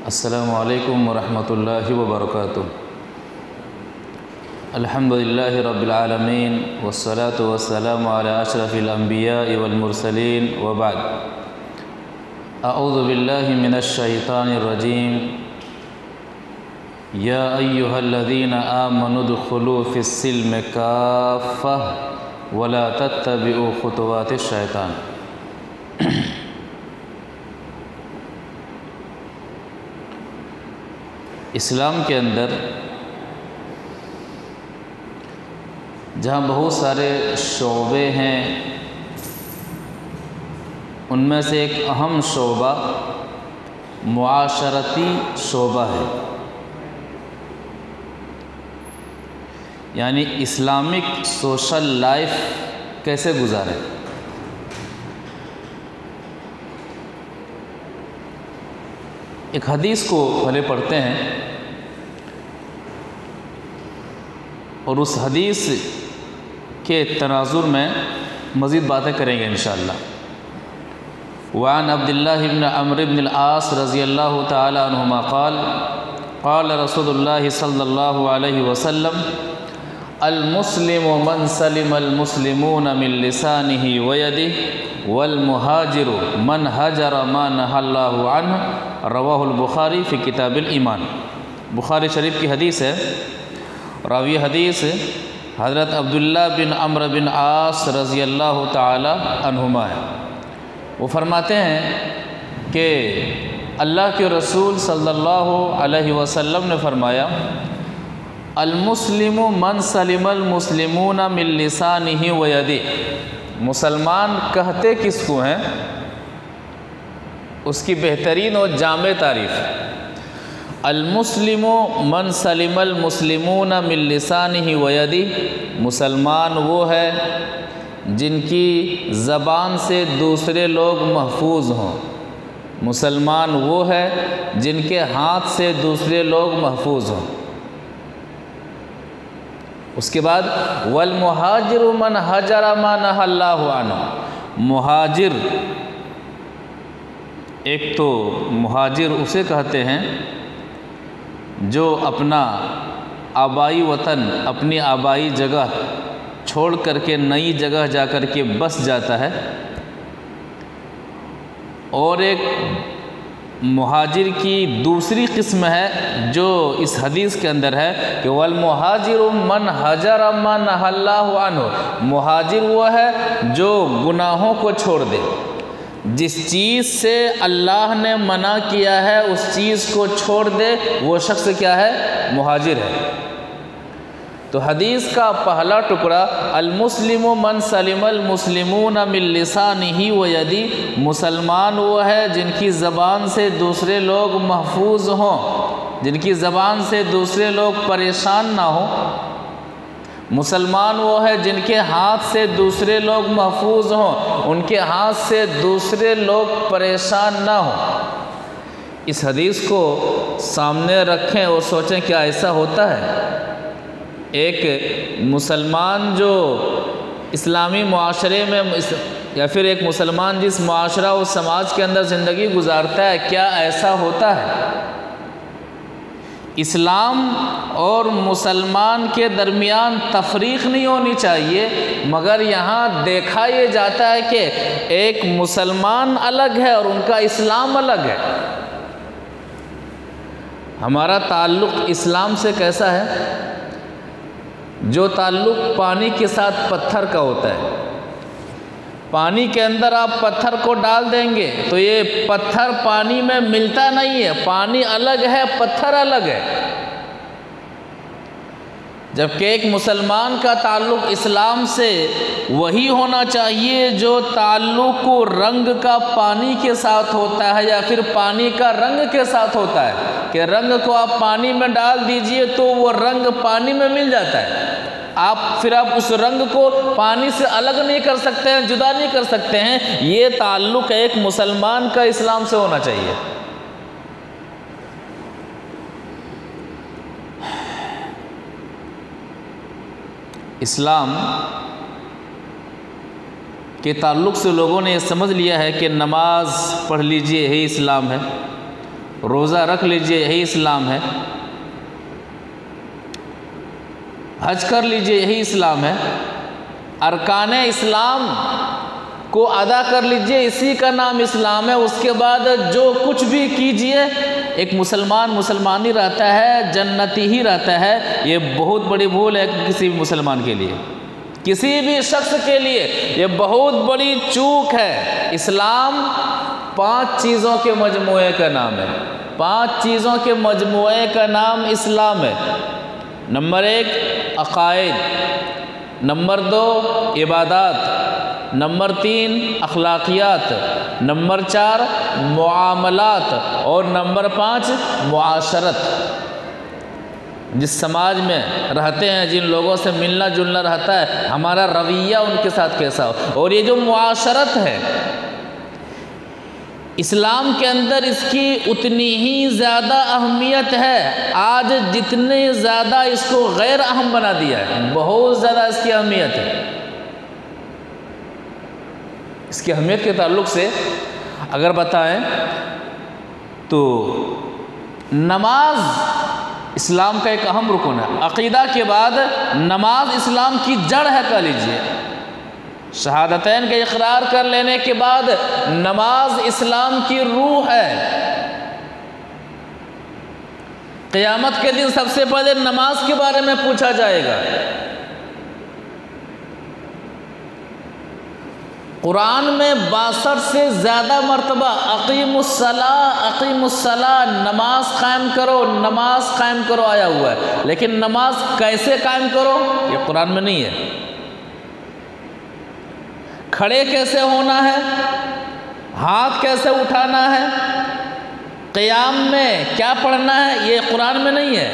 السلام علیکم ورحمۃ اللہ وبرکاتہ۔ الحمدللہ رب العالمین والصلاة والسلام علی اشرف الانبیاء والمرسلین وبعد۔ اعوذ باللہ من الشیطان الرجیم۔ یا ایہا الذین آمنوا ادخلوا فی السلم کافۃ ولا تتبعوا خطوات الشیطان۔ اسلام کے اندر جہاں بہت سارے شعبے ہیں، ان میں سے ایک اہم شعبہ معاشرتی شعبہ ہے، یعنی اسلامک سوشل لائف کیسے گزارے۔ ایک حدیث کو پہلے پڑھتے ہیں اور اس حدیث کے تناظر میں مزید باتیں کریں گے انشاءاللہ۔ وعن عبداللہ بن عمرو بن العاص رضی اللہ تعالی عنہما قال قال رسول اللہ صلی اللہ علیہ وسلم المسلم من سلم المسلمون من لسانہ ویدہ والمہاجر من ہجر ما نہى اللہ عنہ، رواہ البخاری فی کتاب الایمان۔ بخاری شریف کی حدیث ہے، راوی حدیث حضرت عبداللہ بن عمرو بن عاص رضی اللہ تعالی عنہما ہے۔ وہ فرماتے ہیں کہ اللہ کے رسول صلی اللہ علیہ وسلم نے فرمایا المسلم من سلم المسلمون من لسانہ ویدہ۔ مسلمان کہتے کس کو ہیں؟ اس کی بہترین اور جامع تعریف المسلم من سلم المسلمون من لسانہ ویدہ۔ مسلمان وہ ہے جن کی زبان سے دوسرے لوگ محفوظ ہوں، مسلمان وہ ہے جن کے ہاتھ سے دوسرے لوگ محفوظ ہوں۔ اس کے بعد والمہاجر من ہجر ما نہى اللہ عنہ۔ مہاجر، ایک تو مہاجر اسے کہتے ہیں جو اپنا آبائی وطن، اپنی آبائی جگہ چھوڑ کر کے نئی جگہ جا کر کے بس جاتا ہے، اور ایک مہاجر کی دوسری قسم ہے جو اس حدیث کے اندر ہے کہ والمہاجر من ہجر ما نہى اللہ عنہ۔ مہاجر وہ ہے جو گناہوں کو چھوڑ دے، جس چیز سے اللہ نے منع کیا ہے اس چیز کو چھوڑ دے، وہ شخص کیا ہے؟ مہاجر ہے۔ تو حدیث کا پہلا ٹکڑا المسلم من سلم المسلمون من لسانہ ویدہ، مسلمان وہ ہے جن کی زبان سے دوسرے لوگ محفوظ ہوں، جن کی زبان سے دوسرے لوگ پریشان نہ ہوں۔ مسلمان وہ ہے جن کے ہاتھ سے دوسرے لوگ محفوظ ہوں، ان کے ہاتھ سے دوسرے لوگ پریشان نہ ہوں۔ اس حدیث کو سامنے رکھیں اور سوچیں کیا ایسا ہوتا ہے؟ ایک مسلمان جو اسلامی معاشرے میں یا پھر ایک مسلمان جس معاشرہ و سماج کے اندر زندگی گزارتا ہے، کیا ایسا ہوتا ہے؟ اسلام اور مسلمان کے درمیان تفریق نہیں ہونی چاہیے، مگر یہاں دیکھا یہ جاتا ہے کہ ایک مسلمان الگ ہے اور ان کا اسلام الگ ہے۔ ہمارا تعلق اسلام سے کیسا ہے؟ جو تعلق پانی کے ساتھ پتھر کا ہوتا ہے۔ پانی کے اندر آپ پتھر کو ڈال دیں گے تو یہ پتھر پانی میں ملتا نہیں ہے، پانی الگ ہے، پتھر الگ ہے۔ جبکہ ایک مسلمان کا تعلق اسلام سے وہی ہونا چاہیے جو تعلق رنگ کا پانی کے ساتھ ہوتا ہے یا پھر پانی کا رنگ کے ساتھ ہوتا ہے، کہ رنگ کو آپ پانی میں ڈال دیجئے تو وہ رنگ پانی میں مل جاتا ہے، پھر آپ اس رنگ کو پانی سے الگ نہیں کر سکتے ہیں، جدا نہیں کر سکتے ہیں۔ یہ تعلق ایک مسلمان کا اسلام سے ہونا چاہیے۔ اسلام کے تعلق سے لوگوں نے یہ سمجھ لیا ہے کہ نماز پڑھ لیجئے یہی اسلام ہے، روزہ رکھ لیجئے یہی اسلام ہے، حج کر لیجئے یہی اسلام ہے، ارکان اسلام کو ادا کر لیجئے اسی کا نام اسلام ہے۔ اس کے بعد جو کچھ بھی کیجئے ایک مسلمان ہی رہتا ہے، جنتی ہی رہتا ہے۔ یہ بہت بڑی بھول ہے کسی بھی مسلمان کے لیے، کسی بھی شخص کے لیے یہ بہت بڑی چوک ہے۔ اسلام 5 چیزوں کے مجموعے کا نام ہے، 5 چیزوں کے مجموعے کا نام اسلام ہے۔ نمبر 1 عقائد، نمبر 2 عبادات، نمبر 3 اخلاقیات، نمبر 4 معاملات، اور نمبر 5 معاشرت۔ جس سماج میں رہتے ہیں، جن لوگوں سے ملنا جلنا رہتا ہے، ہمارا رویہ ان کے ساتھ کیسا ہو۔ اور یہ جو معاشرت ہے اسلام کے اندر، اس کی اتنی ہی زیادہ اہمیت ہے آج جتنے زیادہ اس کو غیر اہم بنا دیا ہے، بہت زیادہ اس کی اہمیت ہے۔ اس کی اہمیت کے تعلق سے اگر بتائیں تو نماز اسلام کا ایک اہم رکن ہے۔ عقیدہ کے بعد نماز اسلام کی جڑ ہے کہہ لیجیے۔ شہادتین کے اقرار کر لینے کے بعد نماز اسلام کی روح ہے۔ قیامت کے دن سب سے پہلے نماز کے بارے میں پوچھا جائے گا۔ قرآن میں 62 سے زیادہ مرتبہ اقیم الصلاۃ نماز قائم کرو، نماز قائم کرو آیا ہوا ہے، لیکن نماز کیسے قائم کرو یہ قرآن میں نہیں ہے۔ کھڑے کیسے ہونا ہے، ہاتھ کیسے اٹھانا ہے، قیام میں کیا پڑھنا ہے یہ قرآن میں نہیں ہے۔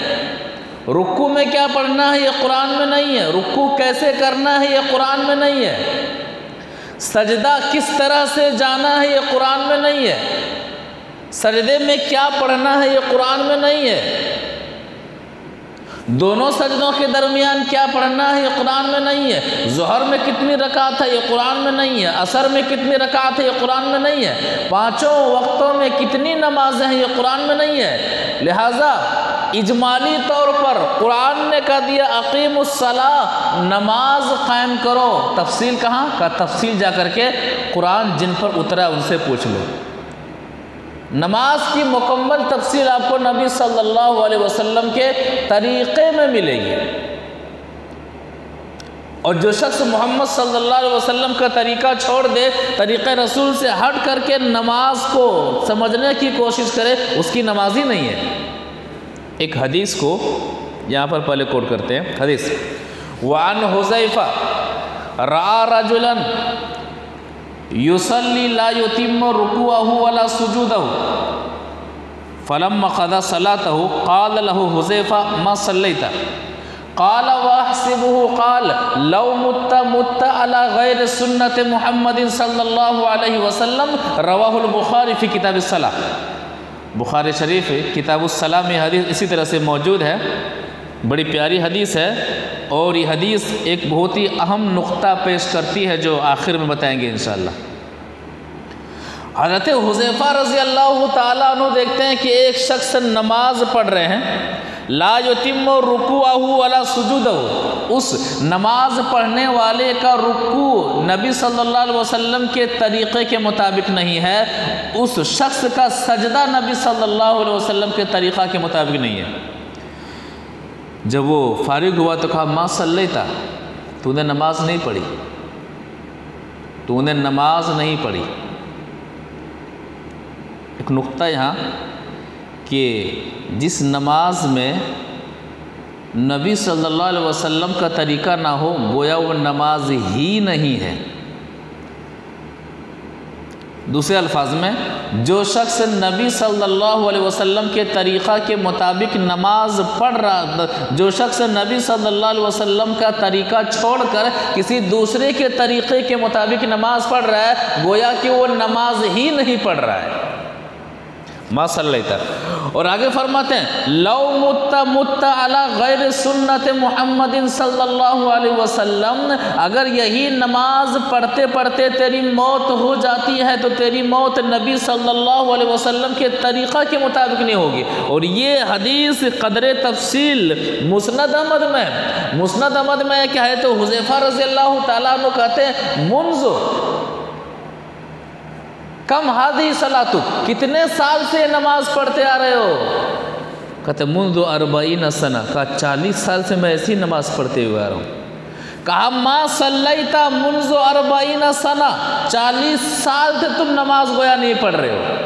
رکوع میں کیا پڑھنا ہے یہ قرآن میں نہیں ہے۔ رکوع کیسے کرنا ہے یہ قرآن میں نہیں ہے۔ سجدہ کس طرح سے جانا ہے یہ قرآن میں نہیں ہے۔ سجدے میں کیا پڑھنا ہے یہ قرآن میں نہیں ہے۔ دونوں سجدوں کے درمیان کیا پڑھنا ہے یہ قرآن میں نہیں ہے۔ ظہر میں کتنی رکعت ہے یہ قرآن میں نہیں ہے۔ عصر میں کتنی رکعت ہے یہ قرآن میں نہیں ہے۔ 5 وقتوں میں کتنی نمازیں ہیں یہ قرآن میں نہیں ہے۔ لہٰذا اجمالی طور پر قرآن نے کہہ دیا اقیم الصلاۃ نماز قائم کرو۔ تفصیل کہاں کا تفصیل جا کر کے قرآن جن پر اترا ان سے پوچھ لو۔ نماز کی مکمل تفصیل آپ کو نبی صلی اللہ علیہ وسلم کے طریقے میں ملے گی، اور جو شخص محمد صلی اللہ علیہ وسلم کا طریقہ چھوڑ دے، طریقہ رسول سے ہٹ کر کے نماز کو سمجھنے کی کوشش کرے، اس کی نماز ہی نہیں ہے۔ ایک حدیث کو یہاں پر پہلے کوٹ کرتے ہیں۔ حدیث وعن حذیفہ رأى رجلا يصلي لا يتم ركوعه ولا سجوده فلما قضى صلاته قال له حذیفہ ما صلیت قال واحسبه قال لو مت على غیر سنت محمد صلی اللہ علیہ وسلم رواہ البخاری فی کتاب الصلاۃ۔ بخاری شریف کتاب الصلاۃ میں حدیث اسی طرح سے موجود ہے، بڑی پیاری حدیث ہے، اور یہ حدیث ایک بہت ہی اہم نقطہ پیش کرتی ہے جو آخر میں بتائیں گے انشاءاللہ۔ حضرت حذیفہ رضی اللہ تعالیٰ عنہ دیکھتے ہیں کہ ایک شخص نماز پڑھ رہے ہیں، لا یتم رکوعہ ولا سجودہ، اس نماز پڑھنے والے کا رکوع نبی صلی اللہ علیہ وسلم کے طریقے کے مطابق نہیں ہے، اس شخص کا سجدہ نبی صلی اللہ علیہ وسلم کے طریقہ کے مطابق نہیں ہے۔ جب وہ فارغ ہوا تو کہا ما صلیت، تو نے نماز نہیں پڑھی، تو نے نماز نہیں پڑھی۔ ایک نقطہ یہاں کہ جس نماز میں نبی صلی اللہ علیہ وسلم کا طریقہ نہ ہو گویا وہ نماز ہی نہیں ہے۔ دوسرے الفاظ میں جو شخص نبی صلی اللہ علیہ وسلم کے طریقہ کے مطابق نماز پڑھ رہا، جو شخص نبی صلی اللہ علیہ وسلم کا طریقہ چھوڑ کر کسی دوسرے کے طریقے کے مطابق نماز پڑھ رہا ہے گویا کہ وہ نماز ہی نہیں پڑھ رہا ہے۔ ما صلیت. اور آگے فرماتے ہیں لو مت علی غیر سنت محمد صلی اللہ علیہ وسلم، اگر یہی نماز پڑھتے پڑھتے تیری موت ہو جاتی ہے تو تیری موت نبی صلی اللہ علیہ وسلم کے طریقہ کے مطابق نہیں ہوگی. اور یہ حدیث قدر تفصیل مسند احمد میں کیا ہے تو حذیفہ رضی اللہ تعالیٰ عنہ کہتے ہیں منذ کم ہادی صلاتک، کتنے سال سے نماز پڑھتے آ رہے ہو؟ کہتے منذ 40 سنہ، کہا 40 سال سے میں ایسی نماز پڑھتے ہوئے آ رہا ہوں. کہا ما صلیتا منذ 40 سنہ، 40 سال سے تم نماز گویا نہیں پڑھ رہے ہو.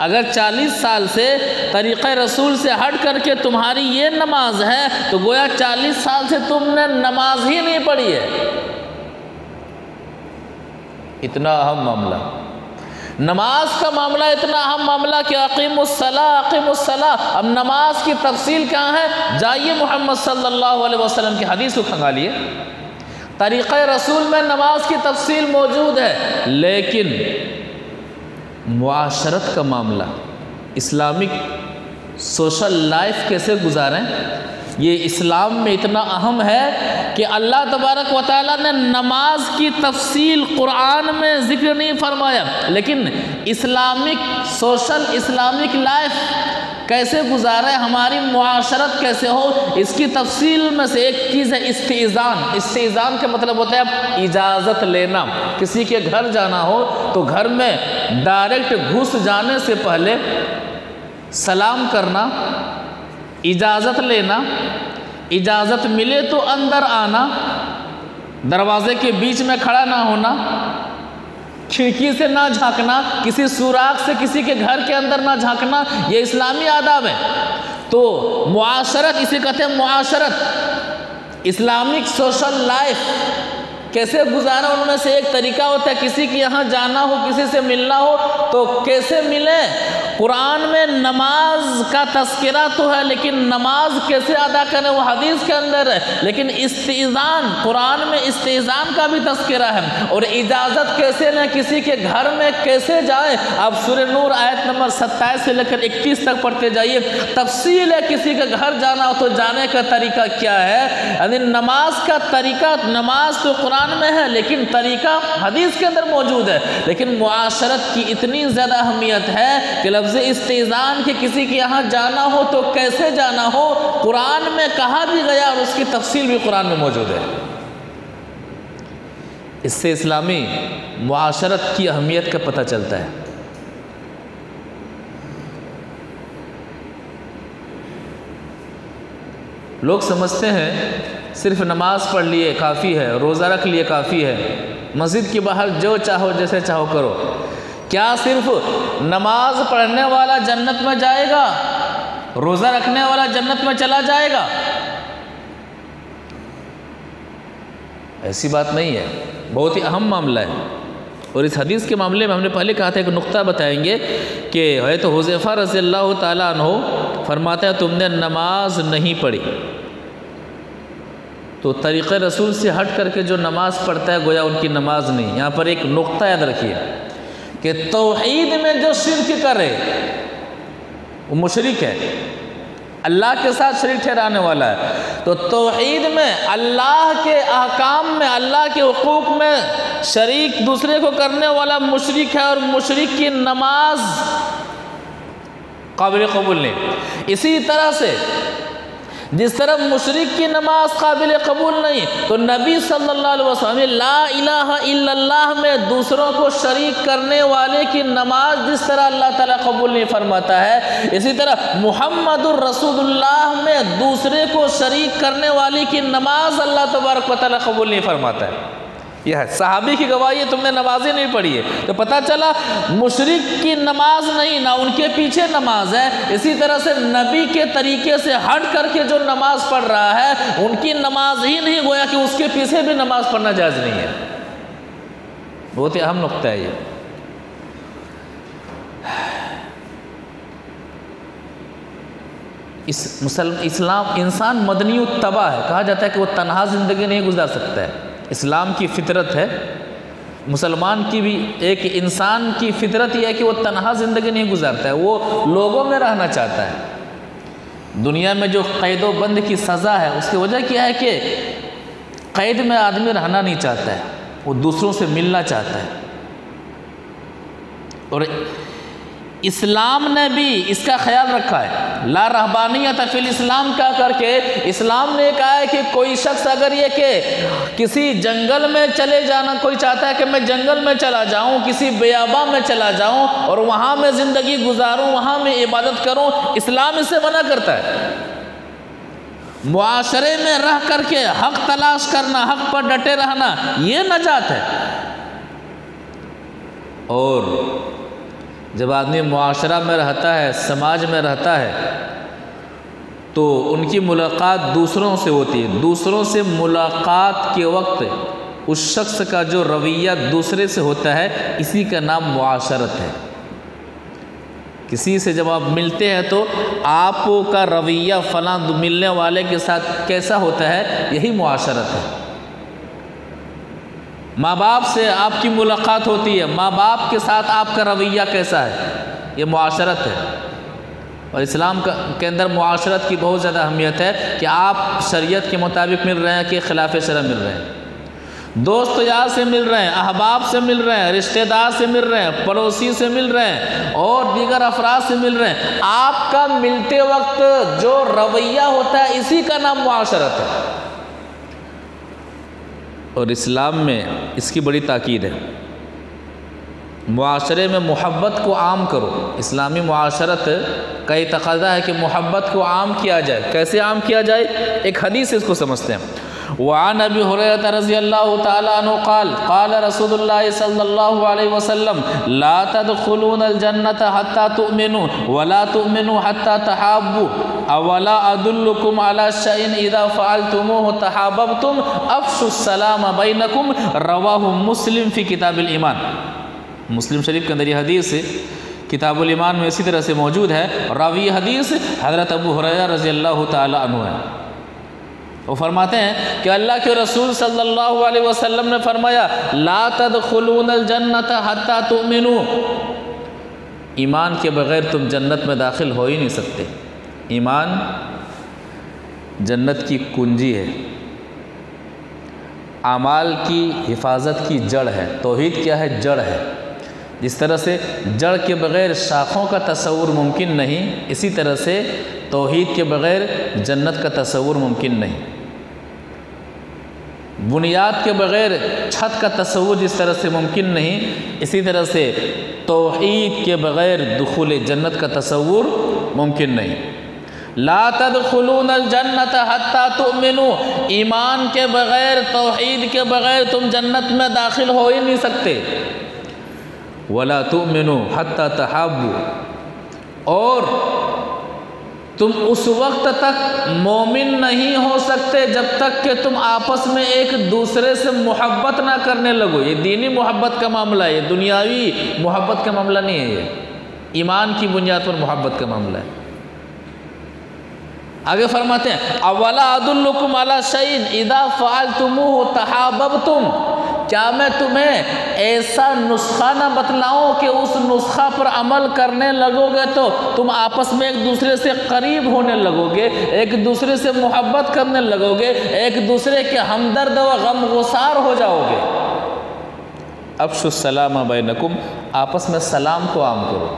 اگر 40 سال سے طریقہ رسول سے ہٹ کر کے تمہاری یہ نماز ہے تو گویا 40 سال سے تم نے نماز ہی نہیں پڑھی ہے. اتنا اہم معاملہ، نماز کا معاملہ اتنا اہم معاملہ کہ اقیم الصلاۃ. اب نماز کی تفصیل کہاں ہے؟ جائیے محمد صلی اللہ علیہ وسلم کی حدیث کو کھنگالیے. طریقہ رسول میں نماز کی تفصیل موجود ہے، لیکن معاشرت کا معاملہ، اسلامک سوشل لائف کیسے گزاریں، یہ اسلام میں اتنا اہم ہے کہ اللہ تبارک و تعالیٰ نے نماز کی تفصیل قرآن میں ذکر نہیں فرمایا، لیکن اسلامک لائف کیسے گزارے، ہماری معاشرت کیسے ہو، اس کی تفصیل میں سے ایک چیز ہے استئذان کا مطلب ہوتا ہے اجازت لینا. کسی کے گھر جانا ہو تو گھر میں ڈائریکٹ گھس جانے سے پہلے سلام کرنا، اجازت لینا، اجازت ملے تو اندر آنا، دروازے کے بیچ میں کھڑا نہ ہونا، کھڑکی سے نہ جھانکنا، کسی سوراخ سے کسی کے گھر کے اندر نہ جھانکنا، یہ اسلامی آداب ہے. تو معاشرت، اسے کہتے ہیں معاشرت، اسلامک سوشل لائف کیسے گزارا، ان میں سے ایک طریقہ ہوتا ہے کسی کے یہاں جانا ہو، کسی سے ملنا ہو تو کیسے ملے. قرآن میں نماز کا تذکرہ تو ہے، لیکن نماز کیسے ادا کریں وہ حدیث کے اندر ہے. لیکن استئذان، قرآن میں استئذان کا بھی تذکرہ ہے، اور اجازت کیسے لیں، کسی کے گھر میں کیسے جائیں. آپ سورہ نور آیت نمبر 27 سے لے کر 31 تک پڑھتے جائیے، تفصیل ہے کسی کے گھر جانا ہو تو جانے کا طریقہ کیا ہے. یعنی نماز کا طریقہ، نماز تو قرآن میں ہے لیکن طریقہ حدیث کے اندر موجود ہے. لیکن معاشرت کی اتنی زیادہ اہمیت ہے کہ لفظ استئذان کے کسی کے یہاں جانا ہو تو کیسے جانا ہو قرآن میں کہا بھی گیا، اور اس کی تفصیل بھی قرآن میں موجود ہے. اس سے اسلامی معاشرت کی اہمیت کا پتہ چلتا ہے. لوگ سمجھتے ہیں صرف نماز پڑھ لیے کافی ہے، روزہ رکھ لیے کافی ہے، مسجد کے باہر جو چاہو جیسے چاہو کرو. کیا صرف نماز پڑھنے والا جنت میں جائے گا، روزہ رکھنے والا جنت میں چلا جائے گا؟ ایسی بات نہیں ہے، بہت ہی اہم معاملہ ہے. اور اس حدیث کے معاملے میں ہم نے پہلے کہا تھا ایک نقطہ بتائیں گے کہ ہے تو حذیفہ رضی اللہ تعالیٰ عنہ فرماتا ہے تم نے نماز نہیں پڑھی تو طریقہ رسول سے ہٹ کر کے جو نماز پڑھتا ہے گویا ان کی نماز نہیں. یہاں پر ایک نقطہ یاد رکھیے کہ توحید میں جو شرک کرے وہ مشرک ہے، اللہ کے ساتھ شریک ٹھہرانے والا ہے. تو توحید میں، اللہ کے احکام میں، اللہ کے حقوق میں شریک دوسرے کو کرنے والا مشرک ہے، اور مشرک کی نماز قابل قبول نہیں. اسی طرح سے جس طرح مشرک کی نماز قابل قبول نہیں، تو نبی صلی اللہ علیہ وسلم لا الہ الا اللہ میں دوسروں کو شریک کرنے والے کی نماز جس طرح اللہ تعالیٰ قبول نہیں فرماتا ہے، اسی طرح محمد الرسول اللہ میں دوسرے کو شریک کرنے والی کی نماز اللہ تبارک و تعالیٰ قبول نہیں فرماتا ہے. یہ ہے صحابی کی گواہی ہے، تم نے نمازیں نہیں پڑھی ہے، تو پتہ چلا مشرک کی نماز نہیں، نہ ان کے پیچھے نماز ہے. اسی طرح سے نبی کے طریقے سے ہٹ کر کے جو نماز پڑھ رہا ہے ان کی نماز ہی نہیں، گویا کہ اس کے پیچھے بھی نماز پڑھنا جائز نہیں ہے. بہت ہی اہم نقطہ ہے یہ. اسلام انسان مدنی الطبع ہے، کہا جاتا ہے کہ وہ تنہا زندگی نہیں گزار سکتا ہے. اسلام کی فطرت ہے مسلمان کی بھی ایک انسان کی فطرت یہ ہے کہ وہ تنہا زندگی نہیں گزارتا ہے، وہ لوگوں میں رہنا چاہتا ہے۔ دنیا میں جو قید و بند کی سزا ہے اس کی وجہ کیا ہے کہ قید میں آدمی رہنا نہیں چاہتا ہے، وہ دوسروں سے ملنا چاہتا ہے۔ اور اسلام نے بھی اس کا خیال رکھا ہے، لا رہبانیت فی الاسلام کا کر کے اسلام نے کہا ہے کہ کوئی شخص اگر یہ کہ کسی جنگل میں چلے جانا، کوئی چاہتا ہے کہ میں جنگل میں چلا جاؤں، کسی بیاباں میں چلا جاؤں اور وہاں میں زندگی گزاروں، وہاں میں عبادت کروں، اسلام اس سے منع کرتا ہے۔ معاشرے میں رہ کر کے حق تلاش کرنا، حق پر ڈٹے رہنا، یہ نجات ہے۔ اور جب آدمی معاشرہ میں رہتا ہے، سماج میں رہتا ہے، تو ان کی ملاقات دوسروں سے ہوتی ہے۔ دوسروں سے ملاقات کے وقت اس شخص کا جو رویہ دوسرے سے ہوتا ہے، اسی کا نام معاشرت ہے۔ کسی سے جب آپ ملتے ہیں تو آپ کا رویہ فلاں ملنے والے کے ساتھ کیسا ہوتا ہے، یہی معاشرت ہے۔ ماں باپ سے آپ کی ملاقات ہوتی ہے، ماں باپ کے ساتھ آپ کا رویہ کیسا ہے، یہ معاشرت ہے۔ اور اسلام کے اندر معاشرت کی بہت زیادہ اہمیت ہے کہ آپ شریعت کے مطابق مل رہے ہیں کہ خلاف شرع مل رہے ہیں، دوست یار سے مل رہے ہیں، احباب سے مل رہے ہیں، رشتہ دار سے مل رہے ہیں، پڑوسی سے مل رہے ہیں اور دیگر افراد سے مل رہے ہیں۔ آپ کا ملتے وقت جو رویہ ہوتا ہے، اسی کا نام معاشرت ہے۔ اور اسلام میں اس کی بڑی تاکید ہے، معاشرے میں محبت کو عام کرو۔ اسلامی معاشرت کا یہ تقاضا ہے کہ محبت کو عام کیا جائے۔ کیسے عام کیا جائے؟ ایک حدیث سے اس کو سمجھتے ہیں۔ وعن ابی ہریرہ رضی اللہ تعالی عنہ قال قال رسول اللہ صلی اللہ علیہ وسلم لا تدخلون الجنة حتى تؤمنوا ولا تؤمنوا حتى تحابوا اولا ادلکم على شيء اذا فعلتموه تحاببتم افشوا السلام بینکم رواہ مسلم فی کتاب الایمان۔ مسلم شریف کے اندر یہ حدیث کتاب الایمان میں اسی طرح سے موجود ہے۔ راوی حدیث حضرت ابو ہریرہ رضی اللہ تعالی عنہ ہے۔ وہ فرماتے ہیں کہ اللہ کے رسول صلی اللہ علیہ وسلم نے فرمایا لا تدخلون الجنة حتى تؤمنوا، ایمان کے بغیر تم جنت میں داخل ہو ہی نہیں سکتے۔ ایمان جنت کی کنجی ہے، اعمال کی حفاظت کی جڑ ہے۔ توحید کیا ہے؟ جڑ ہے۔ جس طرح سے جڑ کے بغیر شاخوں کا تصور ممکن نہیں، اسی طرح سے توحید کے بغیر جنت کا تصور ممکن نہیں۔ بنیاد کے بغیر چھت کا تصور جس طرح سے ممکن نہیں، اسی طرح سے توحید کے بغیر دخول جنت کا تصور ممکن نہیں۔ لا تدخلون الجنة حتى تؤمنوا، ایمان کے بغیر، توحید کے بغیر تم جنت میں داخل ہو ہی نہیں سکتے۔ ولا تؤمنوا حتى تحابوا، اور تم اس وقت تک مومن نہیں ہو سکتے جب تک کہ تم آپس میں ایک دوسرے سے محبت نہ کرنے لگو۔ یہ دینی محبت کا معاملہ ہے، یہ دنیاوی محبت کا معاملہ نہیں ہے، یہ ایمان کی بنیاد پر محبت کا معاملہ ہے۔ آگے فرماتے ہیں اولا ادلکم علی شیء اذا فعلتموه تحاببتم، کیا میں تمہیں ایسا نسخہ نہ بتلاؤں کہ اس نسخہ پر عمل کرنے لگو گے تو تم آپس میں ایک دوسرے سے قریب ہونے لگو گے، ایک دوسرے سے محبت کرنے لگو گے، ایک دوسرے کے ہمدرد و غم گسار ہو جاؤ گے۔ افشوا السلام بینکم، آپس میں سلام کو عام کرو،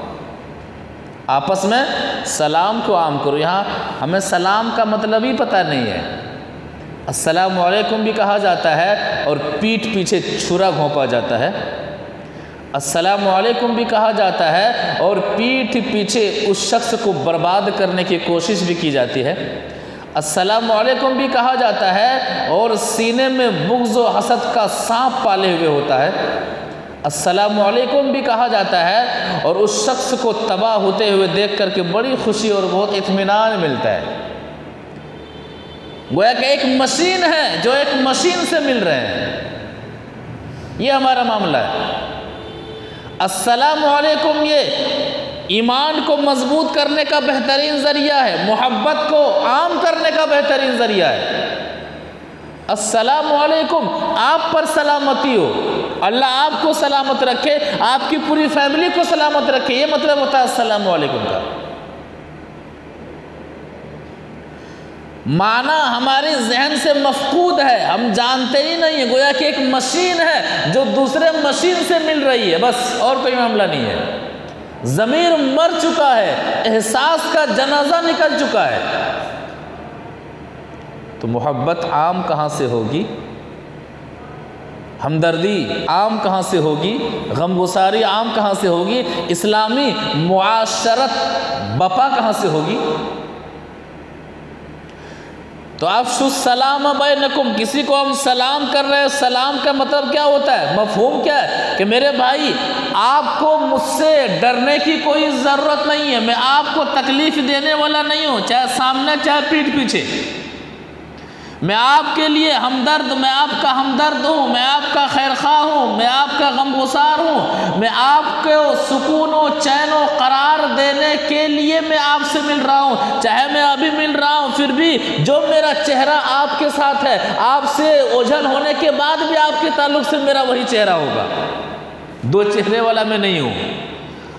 آپس میں سلام کو عام کرو۔ یہاں ہمیں سلام کا مطلب ہی پتہ نہیں ہے۔ السلام علیکم بھی کہا جاتا ہے اور پیٹھ پیچھے چھرا گھونپا جاتا ہے، السلام علیکم بھی کہا جاتا ہے اور پیٹھ پیچھے اس شخص کو برباد کرنے کی کوشش بھی کی جاتی ہے۔ السلام علیکم بھی کہا جاتا ہے اور سینے میں بغض و حسد کا سانپ پالے ہوئے ہوتا ہے۔ السلام علیکم بھی کہا جاتا ہے اور اس شخص کو تباہ ہوتے ہوئے دیکھ کر کے بڑی خوشی اور بہت اطمینان ملتا ہے۔ گویا کہ ایک مشین ہے جو ایک مشین سے مل رہے ہیں، یہ ہمارا معاملہ ہے۔ السلام علیکم یہ ایمان کو مضبوط کرنے کا بہترین ذریعہ ہے، محبت کو عام کرنے کا بہترین ذریعہ ہے۔ السلام علیکم، آپ پر سلامتی ہو، اللہ آپ کو سلامت رکھے، آپ کی پوری فیملی کو سلامت رکھے، یہ مطلب ہوتا ہے السلام علیکم کا۔ معنی ہمارے ذہن سے مفقود ہے، ہم جانتے ہی نہیں ہیں، گویا کہ ایک مشین ہے جو دوسرے مشین سے مل رہی ہے، بس اور کوئی معاملہ نہیں ہے۔ ضمیر مر چکا ہے، احساس کا جنازہ نکل چکا ہے، تو محبت عام کہاں سے ہوگی؟ ہمدردی عام کہاں سے ہوگی؟ غمگساری عام کہاں سے ہوگی؟ اسلامی معاشرت بپا کہاں سے ہوگی؟ تو افشوا السلام بینکم، کسی کو ہم سلام کر رہے ہیں، سلام کا مطلب کیا ہوتا ہے؟ مفہوم کیا ہے؟ کہ میرے بھائی آپ کو مجھ سے ڈرنے کی کوئی ضرورت نہیں ہے، میں آپ کو تکلیف دینے والا نہیں ہوں، چاہے سامنے چاہے پیٹھ پیچھے، میں آپ کے لیے ہمدرد، میں آپ کا ہمدرد ہوں، میں آپ کا خیر خواہ ہوں، میں آپ کا غمگسار ہوں، میں آپ کو سکون و چین و قرار دینے کے لیے میں آپ سے مل رہا ہوں، چاہے میں ابھی مل رہا ہوں پھر بھی جو میرا چہرہ آپ کے ساتھ ہے، آپ سے اوجھل ہونے کے بعد بھی آپ کے تعلق سے میرا وہی چہرہ ہوگا، دو چہرے والا میں نہیں ہوں۔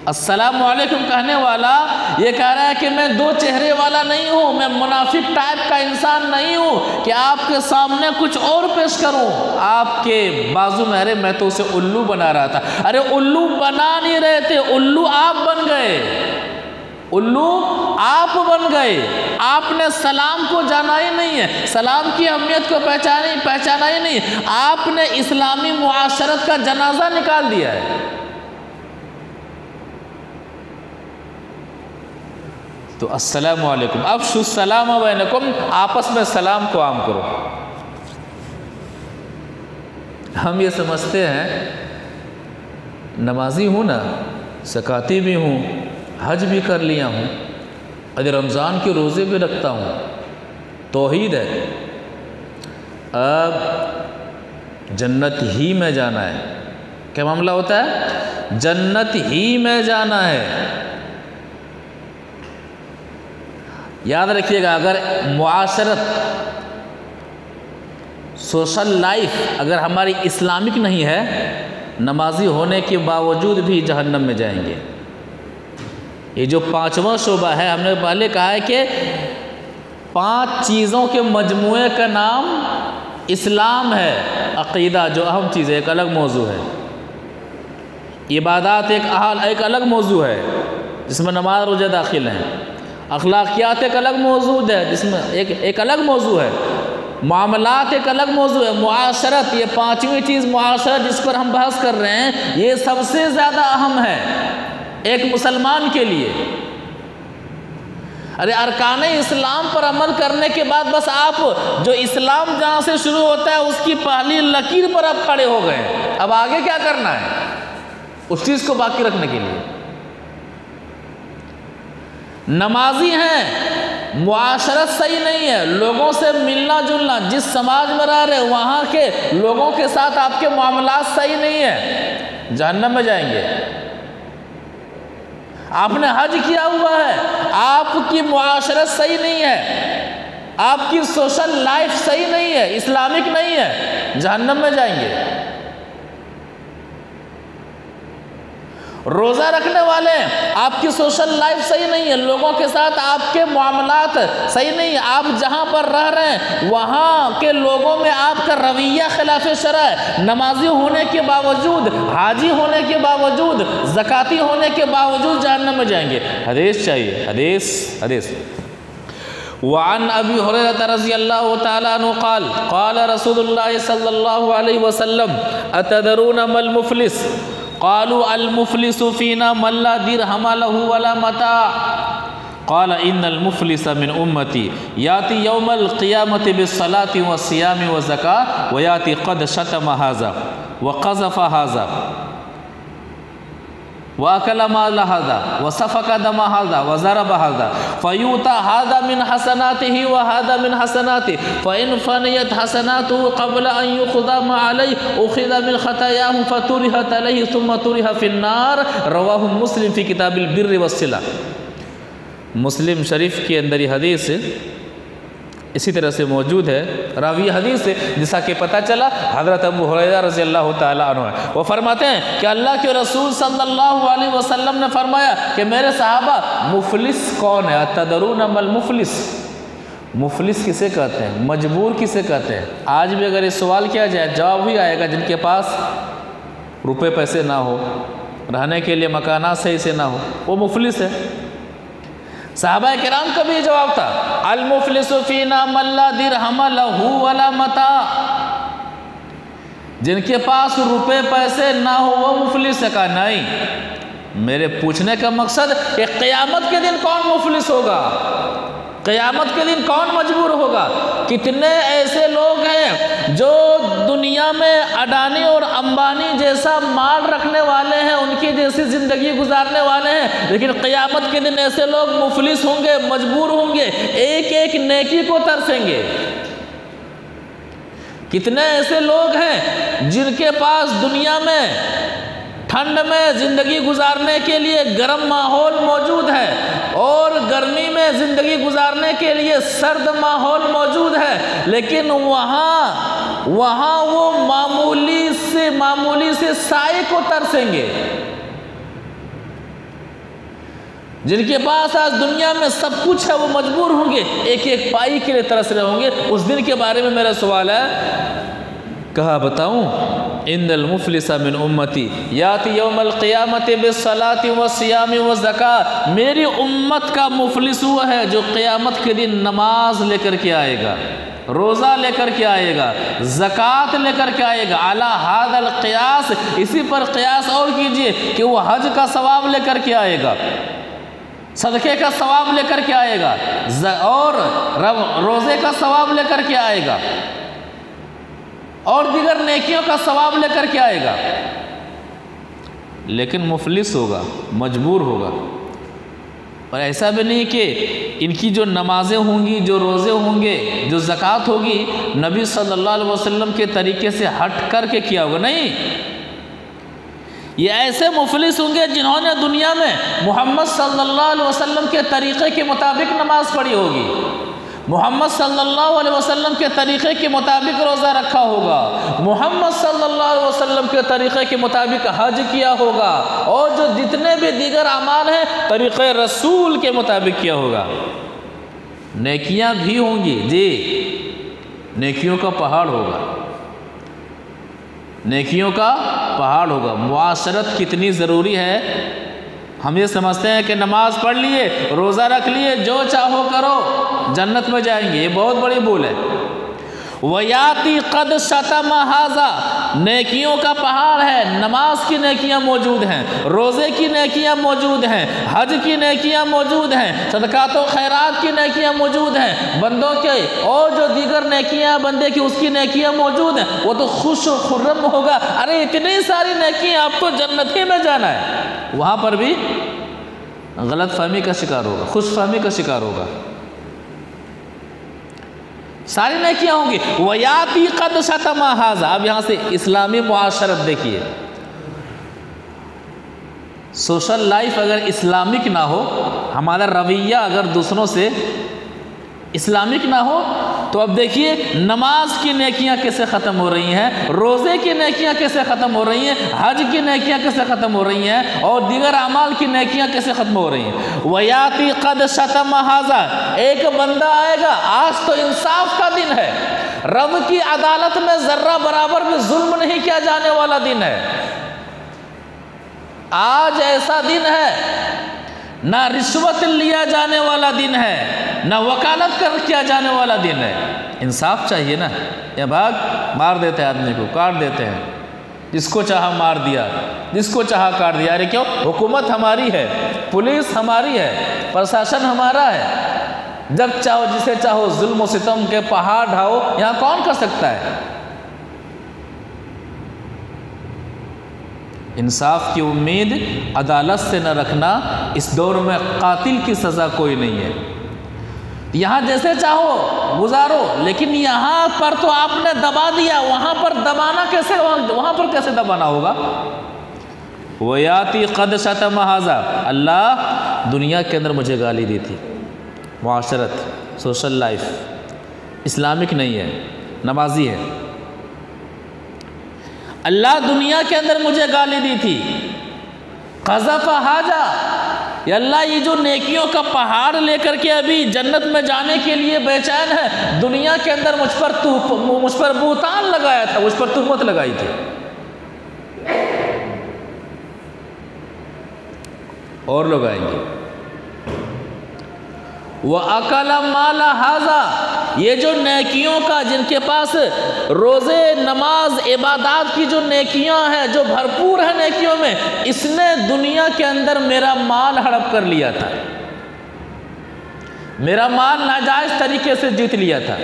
السلام علیکم کہنے والا یہ کہہ رہا ہے کہ میں دو چہرے والا نہیں ہوں، میں منافق ٹائپ کا انسان نہیں ہوں کہ آپ کے سامنے کچھ اور پیش کروں، آپ کے بازو میں، ارے میں تو اسے الو بنا رہا تھا، ارے الو بنا نہیں رہے تھے، الو آپ بن گئے، الو آپ بن گئے، آپ نے سلام کو جانا ہی نہیں ہے، سلام کی اہمیت کو پہچانا ہی نہیں، آپ نے اسلامی معاشرت کا جنازہ نکال دیا ہے۔ تو السلام علیکم، افشوا السلام بینکم، آپس میں سلام کو عام کرو۔ ہم یہ سمجھتے ہیں نمازی ہوں نا، زکاتی بھی ہوں، حج بھی کر لیا ہوں، اگر رمضان کے روزے بھی رکھتا ہوں، توحید ہے، اب جنت ہی میں جانا ہے۔ کیا معاملہ ہوتا ہے؟ جنت ہی میں جانا ہے۔ یاد رکھیے گا، اگر معاشرت، سوشل لائف اگر ہماری اسلامک نہیں ہے، نمازی ہونے کے باوجود بھی جہنم میں جائیں گے۔ یہ جو پانچواں شعبہ ہے، ہم نے پہلے کہا ہے کہ 5 چیزوں کے مجموعے کا نام اسلام ہے۔ عقیدہ جو اہم چیز ہے، ایک الگ موضوع ہے، عبادات ایک الگ موضوع ہے جس میں نماز روزہ داخل ہیں، اخلاقیات ایک الگ موضوع ہے جس میں ایک الگ موضوع ہے، معاملات ایک الگ موضوع ہے، معاشرت، یہ 5ویں چیز معاشرت جس پر ہم بحث کر رہے ہیں، یہ سب سے زیادہ اہم ہے ایک مسلمان کے لیے۔ ارے ارکان اسلام پر عمل کرنے کے بعد بس آپ جو اسلام جہاں سے شروع ہوتا ہے اس کی پہلی لکیر پر آپ کھڑے ہو گئے، اب آگے کیا کرنا ہے اس چیز کو باقی رکھنے کے لیے۔ نمازی ہیں، معاشرت صحیح نہیں ہے، لوگوں سے ملنا جلنا، جس سماج میں رہ رہے وہاں کے لوگوں کے ساتھ آپ کے معاملات صحیح نہیں ہیں، جہنم میں جائیں گے۔ آپ نے حج کیا ہوا ہے، آپ کی معاشرت صحیح نہیں ہے، آپ کی سوشل لائف صحیح نہیں ہے، اسلامک نہیں ہے، جہنم میں جائیں گے۔ روزہ رکھنے والے، آپ کی سوشل لائف صحیح نہیں ہے، لوگوں کے ساتھ آپ کے معاملات صحیح نہیں ہیں، آپ جہاں پر رہ رہے ہیں وہاں کے لوگوں میں آپ کا رویہ خلاف شرع ہے، نمازی ہونے کے باوجود، حاجی ہونے کے باوجود، زکاتی ہونے کے باوجود جہنم میں جائیں گے۔ حدیث چاہیے، حدیث وعن ابی ہریرہ رضی اللہ تعالی عنہ قال قال رسول اللہ صلی اللہ علیہ وسلم اتدرون ما المفلس قالوا المفلس فينا من لا درهم له ولا متاع قال ان المفلس من امتي ياتي يوم القيامة بالصلاة والصيام والزكاة وياتي قد شتم هذا وقذف هذا وأكل مال هذا وسفك دم هذا وضرب هذا فيؤتى هذا من حسناته وهذا من حسناته فإن فنيت حسناته قبل أن يقضى ما عليه أخذ من خطاياه فطرحت عليه ثم طرح في النار۔ رواه مسلم في كتاب البر والصلة۔ مسلم شریف کے اندر یہ حدیث اسی طرح سے موجود ہے راوی حدیث سے، جیسا کہ پتہ چلا حضرت ابو ہریرہ رضی اللہ تعالیٰ عنہ ہے، وہ فرماتے ہیں کہ اللہ کے رسول صلی اللہ علیہ وسلم نے فرمایا کہ میرے صحابہ مفلس کون ہے؟ اتدرون ما المفلس؟ مفلس کسے کہتے ہیں؟ مجبور کسے کہتے ہیں؟ آج بھی اگر یہ سوال کیا جائے جواب ہی آئے گا جن کے پاس روپے پیسے نہ ہو، رہنے کے لیے مکانات صحیح سے نہ ہو، وہ مفلس ہے۔ صحابہ کرام کا بھی جواب تھا المفلس فینا من لا درہم لہ ولا متاع، جن کے پاس روپے پیسے نہ ہو وہ مفلس ہے۔ کہا نہیں، میرے پوچھنے کا مقصد کہ قیامت کے دن کون مفلس ہوگا؟ قیامت کے دن کون مجبور ہوگا؟ کتنے ایسے لوگ ہیں جو دنیا میں اڈانی اور امبانی جیسا مال رکھنے والے ہیں، ان کی جیسی زندگی گزارنے والے ہیں، لیکن قیامت کے دن ایسے لوگ مفلس ہوں گے، مجبور ہوں گے، ایک ایک نیکی کو ترسیں گے۔ کتنے ایسے لوگ ہیں جن کے پاس دنیا میں ٹھنڈ میں زندگی گزارنے کے لیے گرم ماحول موجود ہے اور گرمی میں زندگی گزارنے کے لیے سرد ماحول موجود ہے، لیکن وہاں وہ معمولی سے سائے کو ترسیں گے۔ جن کے پاس آج دنیا میں سب کچھ ہے وہ مجبور ہوں گے، ایک ایک پائی کے لیے ترس رہے ہوں گے۔ اس دن کے بارے میں میرا سوال ہے، کہا بتاؤں ان المفلس من امتی یاتی یوم القیامت بالصلاۃ والصیام والزکاۃ، میری امت کا مفلس وہ ہے جو قیامت کے دن نماز لے کر کے آئے گا، روزہ لے کر کے آئے گا، زکوٰۃ لے کر کے آئے گا، اعلیٰ ھذا القیاس، اسی پر قیاس اور کیجئے کہ وہ حج کا ثواب لے کر کے آئے گا، صدقے کا ثواب لے کر کے آئے گا، اور روزے کا ثواب لے کر کے آئے گا، اور دیگر نیکیوں کا ثواب لے کر کے آئے گا، لیکن مفلس ہوگا، مجبور ہوگا۔ اور ایسا بھی نہیں کہ ان کی جو نمازیں ہوں گی، جو روزے ہوں گے، جو زکوٰۃ ہوگی، نبی صلی اللہ علیہ وسلم کے طریقے سے ہٹ کر کے کیا ہوگا، نہیں، یہ ایسے مفلس ہوں گے جنہوں نے دنیا میں محمد صلی اللہ علیہ وسلم کے طریقے کے مطابق نماز پڑھی ہوگی، محمد صلی اللہ علیہ وسلم کے طریقے کے مطابق روزہ رکھا ہوگا، محمد صلی اللہ علیہ وسلم کے طریقے کے مطابق حج کیا ہوگا، اور جو جتنے بھی دیگر اعمال ہیں طریقے رسول کے مطابق کیا ہوگا۔ نیکیاں بھی ہوں گی، جی، نیکیوں کا پہاڑ ہوگا، نیکیوں کا پہاڑ ہوگا۔ معاشرت کتنی ضروری ہے۔ ہم یہ سمجھتے ہیں کہ نماز پڑھ لیے، روزہ رکھ لیے، جو چاہو کرو، جنت میں جائیں گے، یہ بہت بڑی بھول ہے۔ وَيَاتِي قَدْ شَتَمَ هَذَا، نیکیوں کا پہاڑ ہے، نماز کی نیکیاں موجود ہیں، روزے کی نیکیاں موجود ہیں، حج کی نیکیاں موجود ہیں، صدقات و خیرات کی نیکیاں موجود ہیں، بندوں کے اور جو دیگر نیکیاں بندے کی اس کی نیکیاں موجود ہیں، وہ تو خوش و خرم ہوگا، ارے اتنی ساری نیکیاں، آپ تو جنت ہی میں جانا ہے۔ وہاں پر بھی غلط فہمی کا شکار ہوگا، خوش فہمی کا شکار ہوگا، ساری نیکیاں ہوں گی۔ وَيَاتِي قَدْ شَتَمَ هَذَا، اب یہاں سے اسلامی معاشرت دیکھیے، سوشل لائف اگر اسلامک نہ ہو، ہمارا رویہ اگر دوسروں سے اسلامک نہ ہو، تو اب دیکھیے نماز کی نیکیاں کیسے ختم ہو رہی ہیں، روزے کی نیکیاں کیسے ختم ہو رہی ہیں، حج کی نیکیاں کیسے ختم ہو رہی ہیں، اور دیگر اعمال کی نیکیاں کیسے ختم ہو رہی ہیں۔ وَيَاتِي قَدْ شَتَمَ هَذَا، ایک بندہ آئے گا، آج تو انصاف کا دن ہے، رب کی عدالت میں ذرہ برابر بھی ظلم نہیں کیا جانے والا دن ہے۔ آج ایسا دن ہے، نہ رشوت لیا جانے والا دن ہے، نہ وکالت کیا جانے والا دن ہے۔ انصاف چاہیے نا، یا بھاگ مار دیتے ہیں، آدمی کو کاٹ دیتے ہیں، جس کو چاہا مار دیا، جس کو چاہا کاٹ دیا۔ ارے کیوں؟ حکومت ہماری ہے، پولیس ہماری ہے، پرشاسن ہمارا ہے، جب چاہو جسے چاہو ظلم و ستم کے پہاڑ ڈھاؤ، یہاں کون کر سکتا ہے؟ انصاف کی امید عدالت سے نہ رکھنا، اس دور میں قاتل کی سزا کوئی نہیں ہے۔ یہاں جیسے چاہو گزارو، لیکن یہاں پر تو آپ نے دبا دیا، وہاں پر دبانا کیسے، وہاں پر کیسے دبانا ہوگا؟ وَيَاتِي قَدْ شَتَمَ هَذَا، اللہ دنیا کے اندر مجھے گالی دی تھی، معاشرت، سوشل لائف، اسلامک نہیں ہے، نمازی ہے۔ اللہ دنیا کے اندر مجھے گالی دی تھی، قذف حاجہ، یا اللہ یہ جو نیکیوں کا پہاڑ لے کر کے ابھی جنت میں جانے کے لیے بے چین ہے، دنیا کے اندر مجھ پر بہتان لگایا تھا، مجھ پر تہمت لگائی تھی۔ اور لوگ آئیں گے، وَأَكَلَ مَالَ هَذَا، یہ جو نیکیوں کا، جن کے پاس روزے، نماز، عبادات کی جو نیکیاں ہیں، جو بھرپور ہیں نیکیوں میں، اس نے دنیا کے اندر میرا مال ہڑپ کر لیا تھا، میرا مال ناجائز طریقے سے جیت لیا تھا۔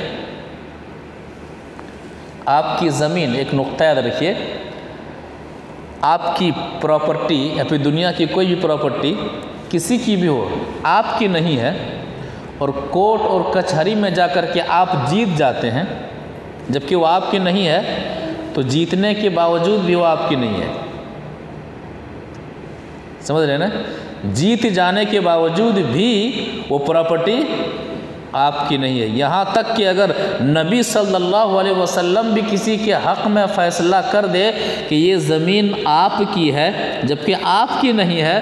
آپ کی زمین، ایک نقطہ یاد رکھیے، آپ کی پراپرٹی یا پھر دنیا کی کوئی بھی پراپرٹی کسی کی بھی ہو، آپ کی نہیں ہے، اور کورٹ اور کچہری میں جا کر کے آپ جیت جاتے ہیں، جبکہ وہ آپ کی نہیں ہے، تو جیتنے کے باوجود بھی وہ آپ کی نہیں ہے، سمجھ رہے ہیں نا؟ جیت جانے کے باوجود بھی وہ پراپرٹی آپ کی نہیں ہے۔ یہاں تک کہ اگر نبی صلی اللہ علیہ وسلم بھی کسی کے حق میں فیصلہ کر دے کہ یہ زمین آپ کی ہے جبکہ آپ کی نہیں ہے،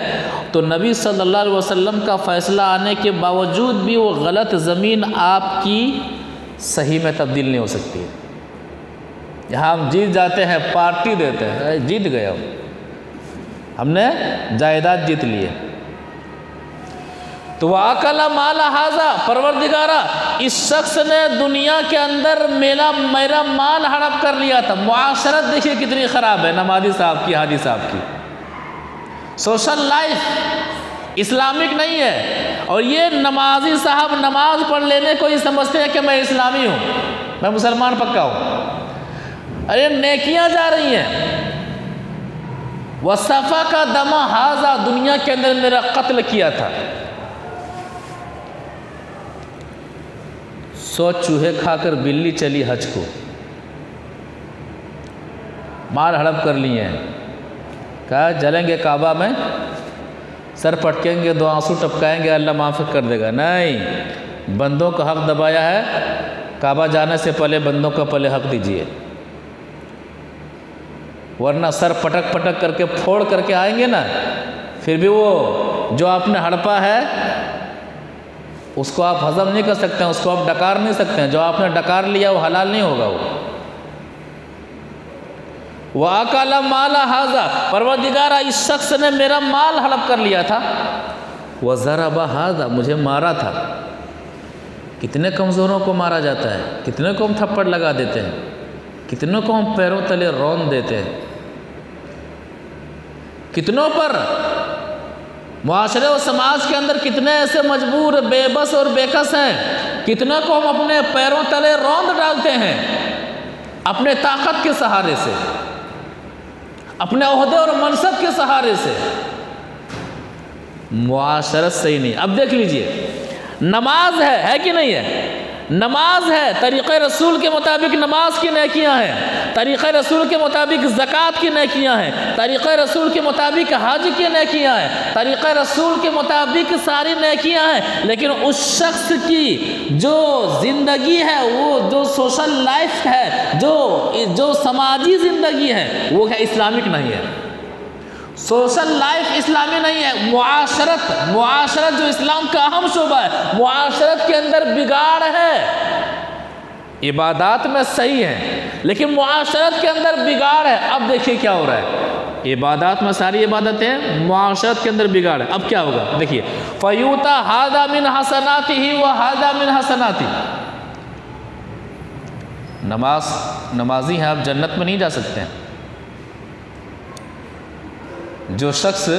تو نبی صلی اللہ علیہ وسلم کا فیصلہ آنے کے باوجود بھی وہ غلط زمین آپ کی صحیح میں تبدیل نہیں ہو سکتی ہے۔ یہاں ہم جیت جاتے ہیں، پارٹی دیتے ہیں، جیت گئے ہم نے جائیداد جیت لیے۔ تو وَأَكَلَ مَالَ هَذَا، پروردگارہ اس شخص نے دنیا کے اندر میرا مال ہڑپ کر لیا تھا۔ معاشرت دیکھیے کتنی خراب ہے نمازی صاحب کی، حاجی صاحب کی، سوشل لائف اسلامک نہیں ہے، اور یہ نمازی صاحب نماز پڑھ لینے کو ہی سمجھتے ہیں کہ میں اسلامی ہوں، میں مسلمان پکا ہوں۔ ارے نیکیاں جا رہی ہیں۔ وَسَفَكَ دَمَ هَذَا، دنیا کے اندر میرا قتل کیا تھا۔ 100 چوہے کھا کر بلی چلی حج کو، مال ہڑپ کر لیے ہیں، کہا جلیں گے کعبہ میں، سر پٹکیں گے، 2 آنسو ٹپکائیں گے، اللہ معاف کر دے گا۔ نہیں، بندوں کا حق دبایا ہے، کعبہ جانے سے پہلے بندوں کا پہلے حق دیجئے، ورنہ سر پٹک پٹک کر کے پھوڑ کر کے آئیں گے نا، پھر بھی وہ جو آپ نے ہڑپا ہے اس کو آپ ہضم نہیں کر سکتے ہیں، اس کو آپ ڈکار نہیں سکتے ہیں، جو آپ نے ڈکار لیا وہ حلال نہیں ہوگا۔ وہ وَأَكَلَ مَالَ هَذَا، پروردگارہ اس شخص نے میرا مال ہڑپ کر لیا تھا۔ وَضَرَبَ هَذَا، مجھے مارا تھا۔ کتنے کمزوروں کو مارا جاتا ہے، کتنے کو ہم تھپڑ لگا دیتے ہیں، کتنوں کو ہم پیروں تلے رون دیتے ہیں، کتنوں پر معاشرے و سماج کے اندر کتنے ایسے مجبور، بے بس اور بے کس ہیں، کتنے کو ہم اپنے پیروں تلے روند ڈالتے ہیں اپنے طاقت کے سہارے سے، اپنے عہدے اور منصب کے سہارے سے۔ معاشرت صحیح نہیں۔ اب دیکھ لیجئے، نماز ہے کہ نہیں ہے؟ نماز ہے، طریقہ رسول کے مطابق نماز کی نیکیاں ہیں، طریقہ رسول کے مطابق زکوٰۃ کی نیکیاں ہیں، طریقہ رسول کے مطابق حج کی نیکیاں ہیں، طریقہ رسول کے مطابق ساری نیکیاں ہیں، لیکن اس شخص کی جو زندگی ہے، وہ جو سوشل لائف ہے، جو سماجی زندگی ہے، وہ ہے اسلامک نہیں ہے۔ سوشل لائف اسلامی نہیں ہے۔ معاشرت جو اسلام کا اہم شعبہ ہے، معاشرت کے اندر بگاڑ ہے۔ عبادات میں صحیح ہے لیکن معاشرت کے اندر بگاڑ ہے۔ اب دیکھیے کیا ہو رہا ہے، عبادات میں ساری عبادتیں، معاشرت کے اندر بگاڑ ہے۔ اب کیا ہوگا دیکھیے، فیوتا ہذا من حسناتہ و ہذا من حسناتہ، نمازی ہیں آپ جنت میں نہیں جا سکتے ہیں۔ جو شخص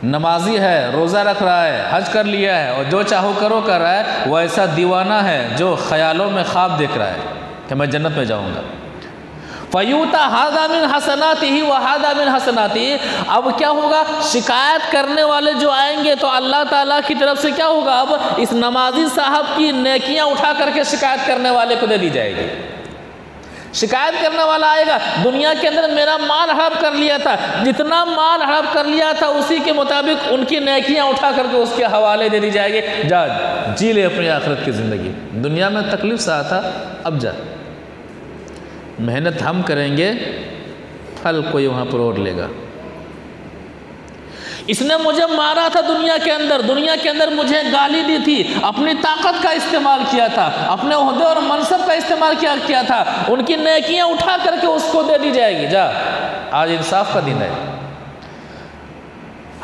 نمازی ہے، روزہ رکھ رہا ہے، حج کر لیا ہے اور جو چاہو کرو کر رہا ہے، وہ ایسا دیوانہ ہے جو خیالوں میں خواب دیکھ رہا ہے کہ میں جنت میں جاؤں گا۔ فیوتا ہذا من حسناتہ و ہذا من حسناتہ، اب کیا ہوگا، شکایت کرنے والے جو آئیں گے تو اللہ تعالیٰ کی طرف سے کیا ہوگا، اب اس نمازی صاحب کی نیکیاں اٹھا کر کے شکایت کرنے والے کو دے دی جائے گی۔ شکایت کرنے والا آئے گا، دنیا کے اندر میرا مال ہڑپ کر لیا تھا، جتنا مال ہڑپ کر لیا تھا اسی کے مطابق ان کی نیکیاں اٹھا کر کے اس کے حوالے دے دی جائے گی، جا جی لے اپنی آخرت کی زندگی، دنیا میں تکلیف سا تھا اب جا، محنت ہم کریں گے، پھل کوئی وہاں پر اور لے گا۔ اس نے مجھے مارا تھا دنیا کے اندر مجھے گالی دی تھی، اپنی طاقت کا استعمال کیا تھا، اپنے عہدے اور منصب کا استعمال کیا تھا، ان کی نیکیاں اٹھا کر کے اس کو دے دی جائے گی، جا آج انصاف کا دن ہے۔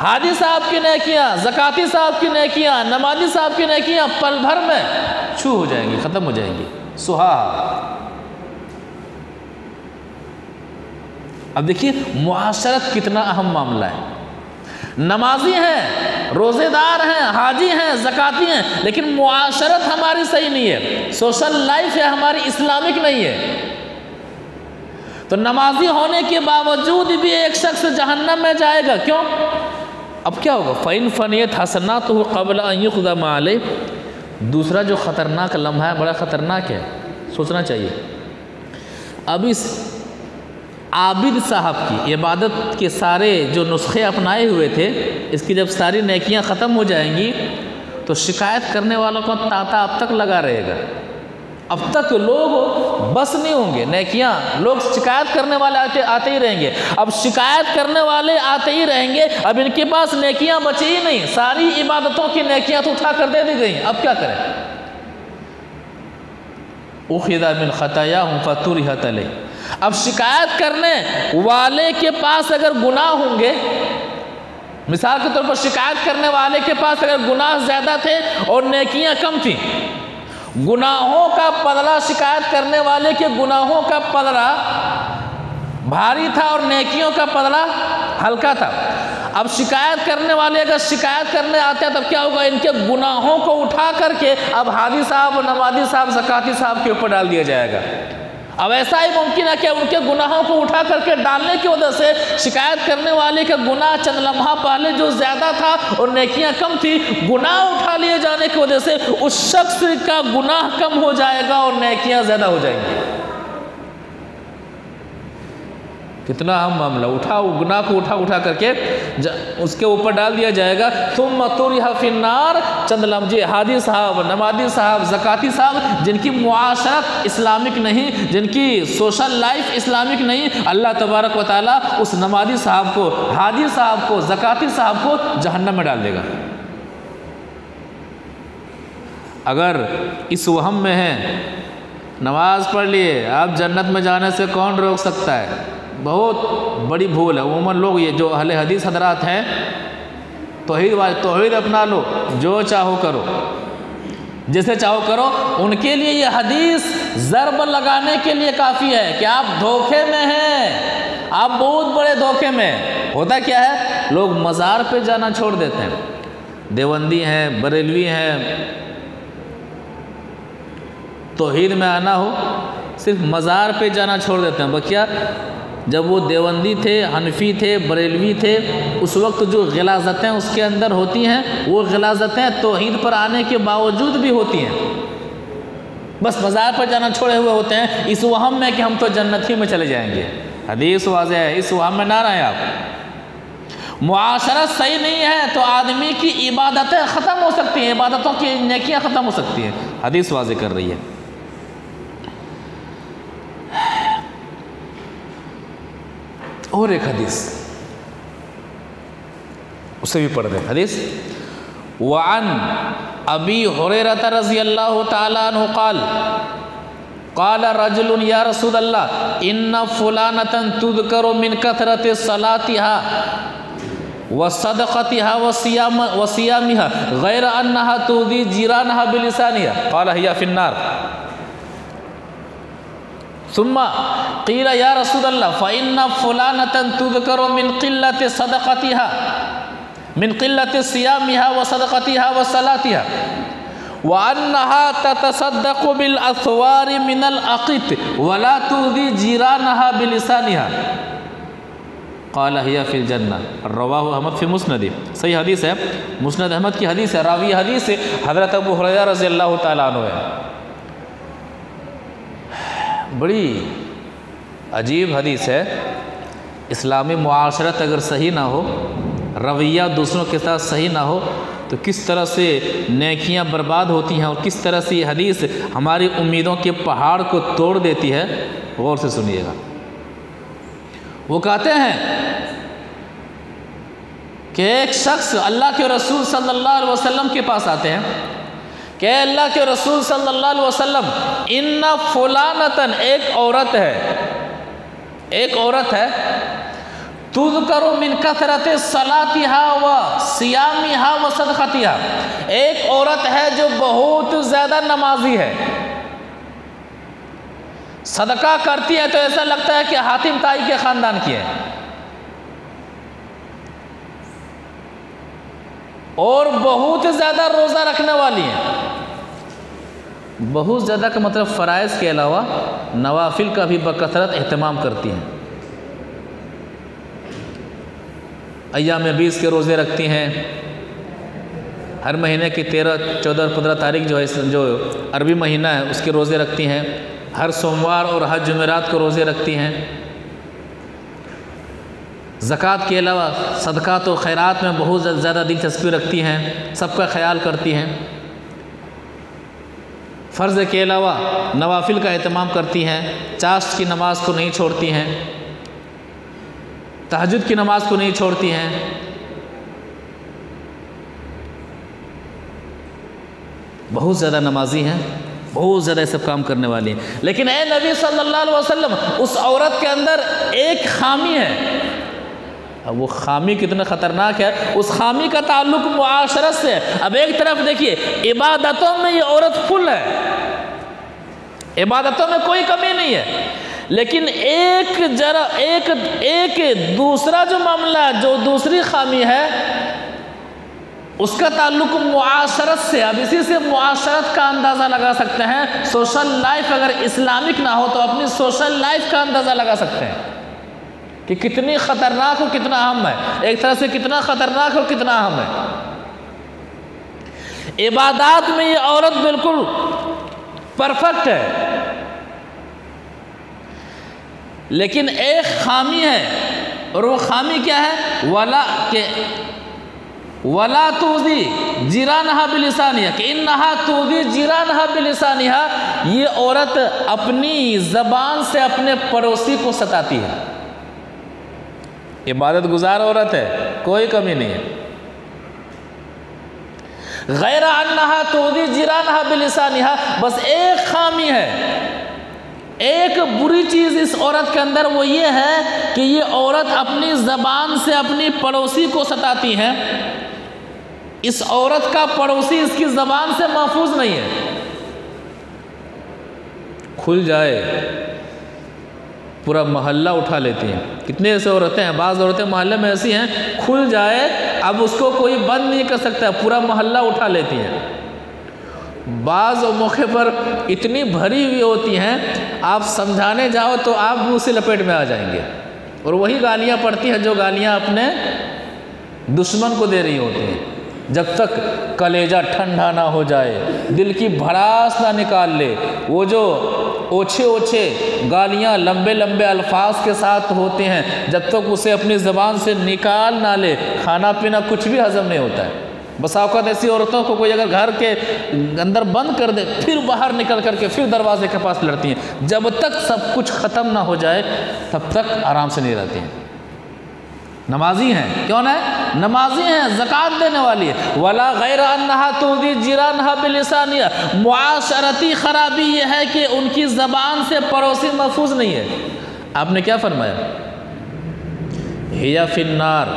حاجی صاحب کی نیکیاں، زکاتی صاحب کی نیکیاں، نمازی صاحب کی نیکیاں پل بھر میں چھو ہو جائیں گی، ختم ہو جائیں گی، سہا۔ اب دیکھیے معاشرت کتنا اہم معاملہ ہے، نمازی ہیں، روزے دار ہیں، حاجی ہیں، زکاتی ہیں، لیکن معاشرت ہماری صحیح نہیں ہے، سوشل لائف ہے ہماری اسلامک نہیں ہے، تو نمازی ہونے کے باوجود بھی ایک شخص جہنم میں جائے گا، کیوں؟ اب کیا ہوگا؟ فَإِن فَنِيَتْ حَسَنَاتُهُ قَبْلَ أَن يُقْضَى مَا عَلَيْهِ۔ دوسرا جو خطرناک لمحہ ہے، بڑا خطرناک ہے، سوچنا چاہیے۔ اب اس عابد صاحب کی عبادت کے سارے جو نسخے اپنائے ہوئے تھے، اس کی جب ساری نیکیاں ختم ہو جائیں گی تو شکایت کرنے والوں کا تاتا اب تک لگا رہے گا، اب تک لوگ بس نہیں ہوں گے، نیکیاں لوگ شکایت کرنے والے آتے ہی رہیں گے، اب شکایت کرنے والے آتے ہی رہیں گے، اب ان کے پاس نیکیاں بچی ہی نہیں، ساری عبادتوں کی نیکیاں تو اٹھا کر دے دی گئی، اب کیا کریں؟ اُخِذَ مِنْ خَطَايَاهُمْ فَطُرِحَتْ عَلَيْهِ۔ اب شکایت کرنے والے کے پاس اگر گناہ ہوں گے، مثال کے طور پر شکایت کرنے والے کے پاس اگر گناہ زیادہ تھے اور نیکیاں کم تھیں، گناہوں کا پلڑا شکایت کرنے والے کے گناہوں کا پلڑا بھاری تھا اور نیکیوں کا پلڑا ہلکا تھا، اب شکایت کرنے والے اگر شکایت کرنے آتے ہیں تب کیا ہوگا؟ ان کے گناہوں کو اٹھا کر کے اب حاجی صاحب، نمازی صاحب، زکاتی صاحب کے اوپر ڈال دیا جائے گا۔ اب ایسا ہی ممکن ہے کہ ان کے گناہوں کو اٹھا کر کے ڈالنے کی وجہ سے شکایت کرنے والے کا گناہ چند لمحہ پہلے جو زیادہ تھا اور نیکیاں کم تھی، گناہ اٹھا لیے جانے کی وجہ سے اس شخص کا گناہ کم ہو جائے گا اور نیکیاں زیادہ ہو جائیں گی۔ کتنا اہم معاملہ، اٹھاؤ گناہ کو اٹھا کر کے اس کے اوپر ڈال دیا جائے گا۔ ثم طرح فی النار، چند لمحے حاجی صاحب، نمازی صاحب، زکاتی صاحب جن کی معاشرت اسلامک نہیں، جن کی سوشل لائف اسلامک نہیں، اللہ تبارک و تعالیٰ اس نمازی صاحب کو، حاجی صاحب کو، زکاتی صاحب کو جہنم میں ڈال دے گا۔ اگر اس وہم میں ہیں نماز پڑھ لیے آپ جنت میں جانے سے کون روک سکتا ہے، بہت بڑی بھول ہے۔ عموماً لوگ یہ جو اہل حدیث حضرات ہیں، توحید اپنا لو، جو چاہو کرو، جیسے چاہو کرو، ان کے لیے یہ حدیث ضرب لگانے کے لیے کافی ہے کہ آپ دھوکے میں ہیں، آپ بہت بڑے دھوکے میں ہیں۔ ہوتا کیا ہے، لوگ مزار پہ جانا چھوڑ دیتے ہیں، دیوبندی ہیں، بریلوی ہیں، توحید میں آنا ہو صرف مزار پہ جانا چھوڑ دیتے ہیں۔ بکیا جب وہ دیوبندی تھے، حنفی تھے، بریلوی تھے، اس وقت جو غلاظتیں اس کے اندر ہوتی ہیں، وہ غلاظتیں توحید پر آنے کے باوجود بھی ہوتی ہیں، بس مزار پر جانا چھوڑے ہوئے ہوتے ہیں اس وہم میں کہ ہم تو جنت ہی میں چلے جائیں گے۔ حدیث واضح ہے، اس وہم میں نہ رہیں آپ۔ معاشرت صحیح نہیں ہے تو آدمی کی عبادتیں ختم ہو سکتی ہیں، عبادتوں کی نیکیاں ختم ہو سکتی ہیں، حدیث واضح کر رہی ہے۔ اور ایک حدیث اسے بھی پڑھ دیں، حدیث وعن ابی ہریرہ رضی اللہ تعالی عنہ قال قال رجل یا رسول اللہ ان فلانۃ تذکر من کثرۃ صلاتها وصدقتها وصيامها غیر انها تؤذي جيرانها بلسانها قال هي في النار۔ ثم قیل یا رسول اللہ فإن فلانة تذکر من قلة صدقتها من قلة صيامها وصدقتها وصلاتها وأنها تتصدق بالأثوار من الأقط ولا تؤذي جيرانها بلسانها قال هي في الجنة۔ رواہ احمد فی مسند، صحیح حدیث ہے، مسند احمد کی حدیث ہے، راوی حدیث ہے حضرت ابو ہریرہ رضی اللہ تعالیٰ عنہ ہے۔ بڑی عجیب حدیث ہے، اسلامی معاشرت اگر صحیح نہ ہو، رویہ دوسروں کے ساتھ صحیح نہ ہو، تو کس طرح سے نیکیاں برباد ہوتی ہیں اور کس طرح سے یہ حدیث ہماری امیدوں کے پہاڑ کو توڑ دیتی ہے، غور سے سنیے گا۔ وہ کہتے ہیں کہ ایک شخص اللہ کے رسول صلی اللہ علیہ وسلم کے پاس آتے ہیں کہ اے اللہ کے رسول صلی اللہ علیہ وسلم، ان فلانتن، ایک عورت ہے تذکر من کثرت صلاتها و صیامها و صدقتها، ایک عورت ہے جو بہت زیادہ نمازی ہے، صدقہ کرتی ہے تو ایسا لگتا ہے کہ حاتم طائی کے خاندان کی ہے، اور بہت زیادہ روزہ رکھنے والی ہیں۔ بہت زیادہ کا مطلب فرائض کے علاوہ نوافل کا بھی بکثرت اہتمام کرتی ہیں، ایام 20 کے روزے رکھتی ہیں، ہر مہینے کی 13، 14 اور 15 تاریخ جو عربی مہینہ ہے اس کے روزے رکھتی ہیں، ہر سوموار اور ہر جمعرات کو روزے رکھتی ہیں، زکوٰۃ کے علاوہ صدقات و خیرات میں بہت زیادہ دلچسپی رکھتی ہیں، سب کا خیال کرتی ہیں، فرض کے علاوہ نوافل کا اہتمام کرتی ہیں، چاشت کی نماز کو نہیں چھوڑتی ہیں، تہجد کی نماز کو نہیں چھوڑتی ہیں، بہت زیادہ نمازی ہیں، بہت زیادہ یہ سب کام کرنے والی ہیں، لیکن اے نبی صلی اللہ علیہ وسلم، اس عورت کے اندر ایک خامی ہے۔ اب وہ خامی کتنا خطرناک ہے، اس خامی کا تعلق معاشرت سے ہے۔ اب ایک طرف دیکھیے، عبادتوں میں یہ عورت فل ہے، عبادتوں میں کوئی کمی نہیں ہے، لیکن ایک دوسرا جو معاملہ، جو دوسری خامی ہے، اس کا تعلق معاشرت سے۔ اب اسی سے معاشرت کا اندازہ لگا سکتے ہیں، سوشل لائف اگر اسلامک نہ ہو تو اپنی سوشل لائف کا اندازہ لگا سکتے ہیں کہ کتنی خطرناک اور کتنا اہم ہے، ایک طرح سے کتنا خطرناک اور کتنا اہم ہے۔ عبادات میں یہ عورت بالکل پرفیکٹ ہے، لیکن ایک خامی ہے، اور وہ خامی کیا ہے؟ وَلَا تُؤْذِي جِيرَانَهَا بِلِسَانِهَا، کہ إِنَّهَا تُؤْذِي جِيرَانَهَا بِلِسَانِهَا، یہ عورت اپنی زبان سے اپنے پڑوسی کو ستاتی ہے۔ عبادت گزار عورت ہے، کوئی کمی نہیں ہے، غیر انہا تؤذی جیرانہا بلسانہا، بس ایک خامی ہے، ایک بری چیز اس عورت کے اندر، وہ یہ ہے کہ یہ عورت اپنی زبان سے اپنی پڑوسی کو ستاتی ہے۔ اس عورت کا پڑوسی اس کی زبان سے محفوظ نہیں ہے، کھل جائے پورا محلہ اٹھا لیتی ہیں۔ کتنے ایسے عورتیں ہیں، بعض عورتیں محلے میں ایسی ہیں، کھل جائے اب اس کو کوئی بند نہیں کر سکتا، پورا محلہ اٹھا لیتی ہیں۔ بعض موقع پر اتنی بھری ہوئی ہوتی ہیں، آپ سمجھانے جاؤ تو آپ بھی اسے لپیٹ میں آ جائیں گے، اور وہی گالیاں پڑتی ہیں جو گالیاں اپنے دشمن کو دے رہی ہوتی ہیں۔ جب تک کلیجہ ٹھنڈا نہ ہو جائے، دل کی بھڑاس نہ نکال لے، وہ جو اوچھے گالیاں لمبے لمبے الفاظ کے ساتھ ہوتے ہیں، جب تک اسے اپنی زبان سے نکال نہ لے، کھانا پینا کچھ بھی ہضم نہیں ہوتا ہے۔ بس اوقات ایسی عورتوں کو کوئی اگر گھر کے اندر بند کر دے، پھر باہر نکل کر کے پھر دروازے کے پاس لڑتی ہیں، جب تک سب کچھ ختم نہ ہو جائے تب تک آرام سے نہیں رہتی ہیں۔ نمازی ہیں، کیوں ہے؟ نمازی ہیں، زکوٰۃ دینے والی ہے۔ ولا غیر انہا تؤذی جیرانہا بلسانہا، معاشرتی خرابی یہ ہے کہ ان کی زبان سے پڑوسی محفوظ نہیں ہے۔ آپ نے کیا فرمایا؟ ہی فی النار،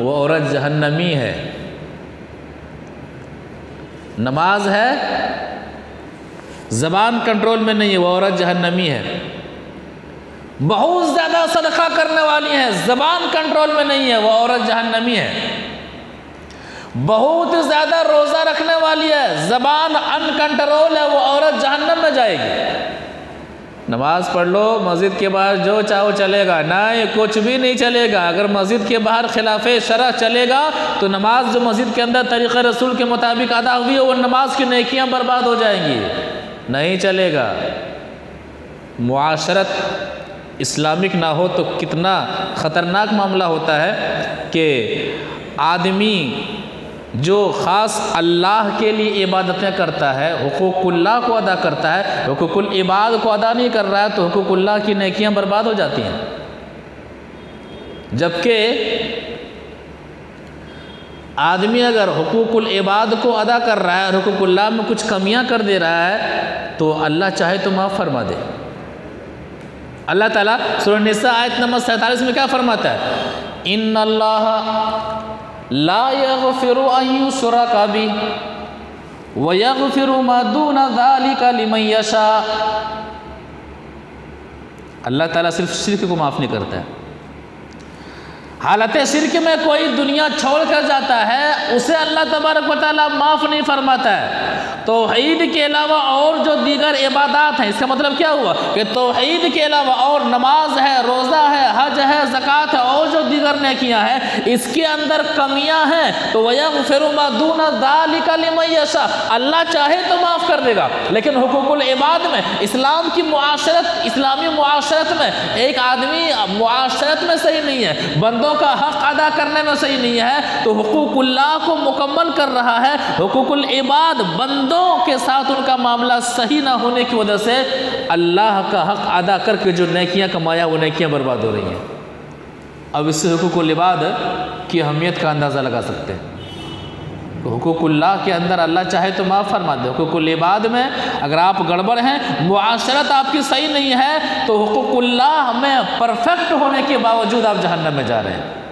وہ عورت جہنمی ہے۔ نماز ہے، زبان کنٹرول میں نہیں ہے، وہ عورت جہنمی ہے۔ بہت زیادہ صدقہ کرنے والی ہے، زبان کنٹرول میں نہیں ہے، وہ عورت جہنمی ہے۔ بہت زیادہ روزہ رکھنے والی ہے، زبان ان کنٹرول ہے، وہ عورت جہنم میں جائے گی۔ نماز پڑھ لو، مسجد کے باہر جو چاہو چلے گا، نہیں کچھ بھی نہیں چلے گا۔ اگر مسجد کے باہر خلاف شرع چلے گا تو نماز جو مسجد کے اندر طریقہ رسول کے مطابق ادا ہوئی ہے، وہ نماز کی نیکیاں برباد ہو جائیں گی، نہیں چلے گا۔ معاشرت اسلامک نہ ہو تو کتنا خطرناک معاملہ ہوتا ہے کہ آدمی جو خاص اللہ کے لیے عبادتیں کرتا ہے، حقوق اللہ کو ادا کرتا ہے، حقوق العباد کو ادا نہیں کر رہا ہے تو حقوق اللہ کی نیکیاں برباد ہو جاتی ہیں۔ جبکہ آدمی اگر حقوق العباد کو ادا کر رہا ہے اور حقوق اللہ میں کچھ کمیاں کر دے رہا ہے تو اللہ چاہے تو معاف فرما دے۔ اللہ تعالیٰ سورہ النساء آیت نمبر 47 میں کیا فرماتا ہے؟ ان اللہ لا یغفر ان یشرک بہ ویغفر ما دون ذلک لمن یشاء۔ اللہ تعالیٰ صرف شرک کو معاف نہیں کرتا ہے، حالت شرک میں کوئی دنیا چھوڑ کر جاتا ہے اسے اللہ تبارک و تعالیٰ معاف نہیں فرماتا ہے۔ توحید کے علاوہ اور جو دیگر عبادات ہیں، اس کا مطلب کیا ہوا کہ توحید کے علاوہ اور نماز ہے، روزہ ہے، حج ہے، زکوٰۃ ہے اور جو دیگر نیکیاں ہیں اس کے اندر کمیاں ہیں تو وَيَغْفِرُ مَا دُونَ ذَلِكَ لِمَن يَشَاءُ، اللہ چاہے تو معاف کر دے گا۔ لیکن حقوق العباد میں، اسلام کی معاشرت، اسلامی معاشرت میں ایک آدمی معاشرت میں صحیح نہیں ہے، بندوں کا حق ادا کرنے میں صحیح نہیں ہے تو حقوق اللہ کو مکمل کر رہا ہے۔ حقوق العباد بندوں کے ساتھ ان کا معاملہ صحیح نہ ہونے کی وجہ سے اللہ کا حق ادا کر کے جو نیکیاں کمایا وہ نیکیاں برباد ہو رہی ہیں۔ اب اس سے حقوق العباد کی اہمیت کا اندازہ لگا سکتے ہیں۔ تو حقوق اللہ کے اندر اللہ چاہے تو معاف فرما دے، حقوق العباد میں اگر آپ گڑبڑ ہیں، معاشرت آپ کی صحیح نہیں ہے تو حقوق اللہ میں پرفیکٹ ہونے کے باوجود آپ جہنم میں جا رہے ہیں۔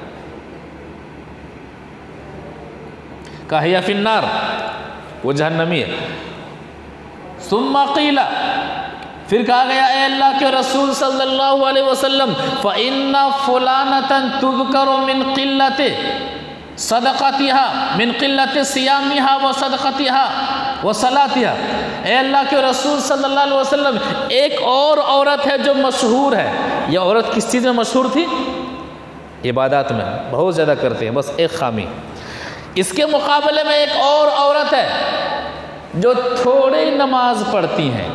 کہیا فی النار، وہ جہنمی ہے۔ ثم قیل، پھر کہا گیا اے اللہ کے رسول صلی اللہ علیہ وسلم فَإِنَّ فُلَانَةً تُذْكَرُ مِنْ قِلَّتِ صدقتها من قلت صیامها و صدقتها و صلاتها۔ اے اللہ کے رسول صلی اللہ علیہ وسلم، ایک اور عورت ہے جو مشہور ہے۔ یہ عورت کس چیز میں مشہور تھی؟ عبادات میں بہت زیادہ کرتے ہیں، بس ایک خامی۔ اس کے مقابلے میں ایک اور عورت ہے جو تھوڑی نماز پڑھتی ہیں،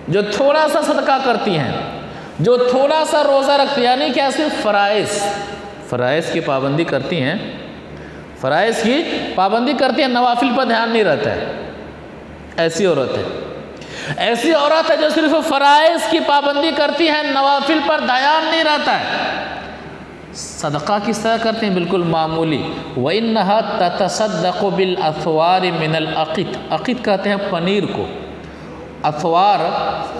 جو تھوڑا سا صدقہ کرتی ہیں، جو تھوڑا سا روزہ رکھتی ہیں، یعنی کہ صرف فرائض کی پابندی کرتی ہیں، فرائض کی پابندی کرتی ہیں، نوافل پر دھیان نہیں رہتا ہے۔ ایسی عورت ہے، ایسی عورت ہے جو صرف فرائض کی پابندی کرتی ہے، نوافل پر دھیان نہیں رہتا ہے۔ صدقہ کس طرح کرتے ہیں؟ بالکل معمولی۔ وَإِنَّهَا تَتَصَدَّقُ بِالْأَثْوَارِ مِنَ الْعَقِدِ، عقد کہتے ہیں پنیر کو۔ اثوار،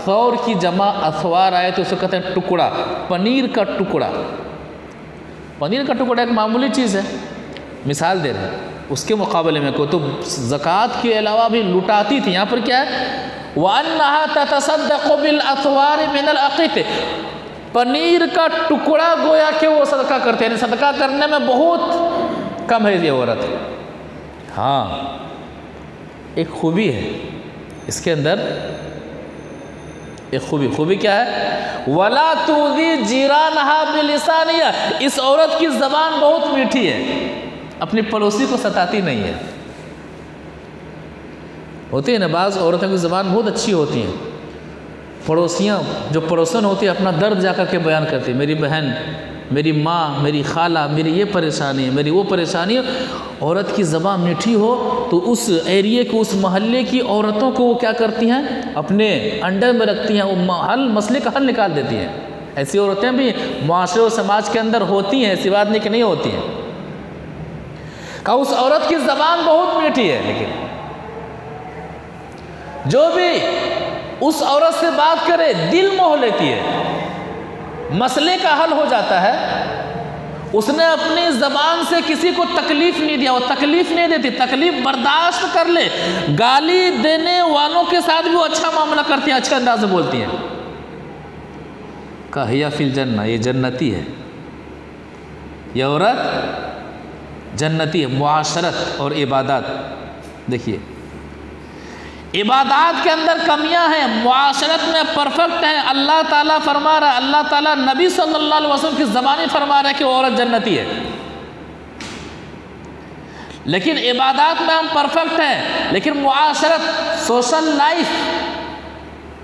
ثور کی جمع اثوار آئے تو اسے کہتے ہیں ٹکڑا، پنیر کا ٹکڑا۔ پنیر کا ٹکڑا ایک معمولی چیز ہے، مثال دے رہے ہیں۔ اس کے مقابلے میں کو تو زکوٰۃ کے علاوہ بھی لٹاتی تھی۔ یہاں پر کیا ہے؟ وَأَنَّهَا تَتَصَدَّقُ بِالْأَثْوَارِ مِنَ الْعَقِدِ، پنیر کا ٹکڑا گویا کہ وہ صدقہ کرتے ہیں، صدقہ کرنے میں بہت کم ہے یہ عورت۔ ہاں ایک خوبی ہے اس کے اندر، ایک خوبی کیا ہے؟ وَلَا تُؤْذِي جِيرَانَهَا بِلِسَانِهَا، اس عورت کی زبان بہت میٹھی ہے، اپنی پڑوسی کو ستاتی نہیں ہے۔ ہوتی ہے نا بعض عورتوں کی زبان بہت اچھی ہوتی ہیں، پڑوسیاں جو پڑوسن ہوتی ہے اپنا درد جا کر کے بیان کرتی ہے، میری بہن، میری ماں، میری خالہ، میری یہ پریشانی ہے، میری وہ پریشانی ہے۔ عورت کی زبان میٹھی ہو تو اس ایریے کو، اس محلے کی عورتوں کو وہ کیا کرتی ہیں؟ اپنے انڈر میں رکھتی ہیں، وہ مسئلے کا حل نکال دیتی ہیں۔ ایسی عورتیں بھی معاشرے و سماج کے اندر ہوتی ہیں، ایسی بات نہیں کہ نہیں ہوتی ہیں۔ کہ اس عورت کی زبان بہت میٹھی ہے، لیکن جو بھی اس عورت سے بات کرے دل موہ لیتی ہے، مسئلے کا حل ہو جاتا ہے۔ اس نے اپنی زبان سے کسی کو تکلیف نہیں دیا، وہ تکلیف نہیں دیتی، تکلیف برداشت کر لے۔ گالی دینے والوں کے ساتھ بھی وہ اچھا معاملہ کرتی ہیں، اچھے انداز سے بولتی ہیں۔ کہیا فی الجنہ، یہ جنتی ہے، یہ عورت جنتی ہے۔ معاشرت اور عبادات، دیکھیے عبادات کے اندر کمیاں ہیں، معاشرت میں پرفیکٹ ہے۔ اللہ تعالیٰ فرما رہا ہے، اللہ تعالیٰ نبی صلی اللہ علیہ وسلم کی زبانی فرما رہا ہے کہ وہ عورت جنتی ہے۔ لیکن عبادات میں ہم پرفیکٹ ہیں، لیکن معاشرت، سوشل لائف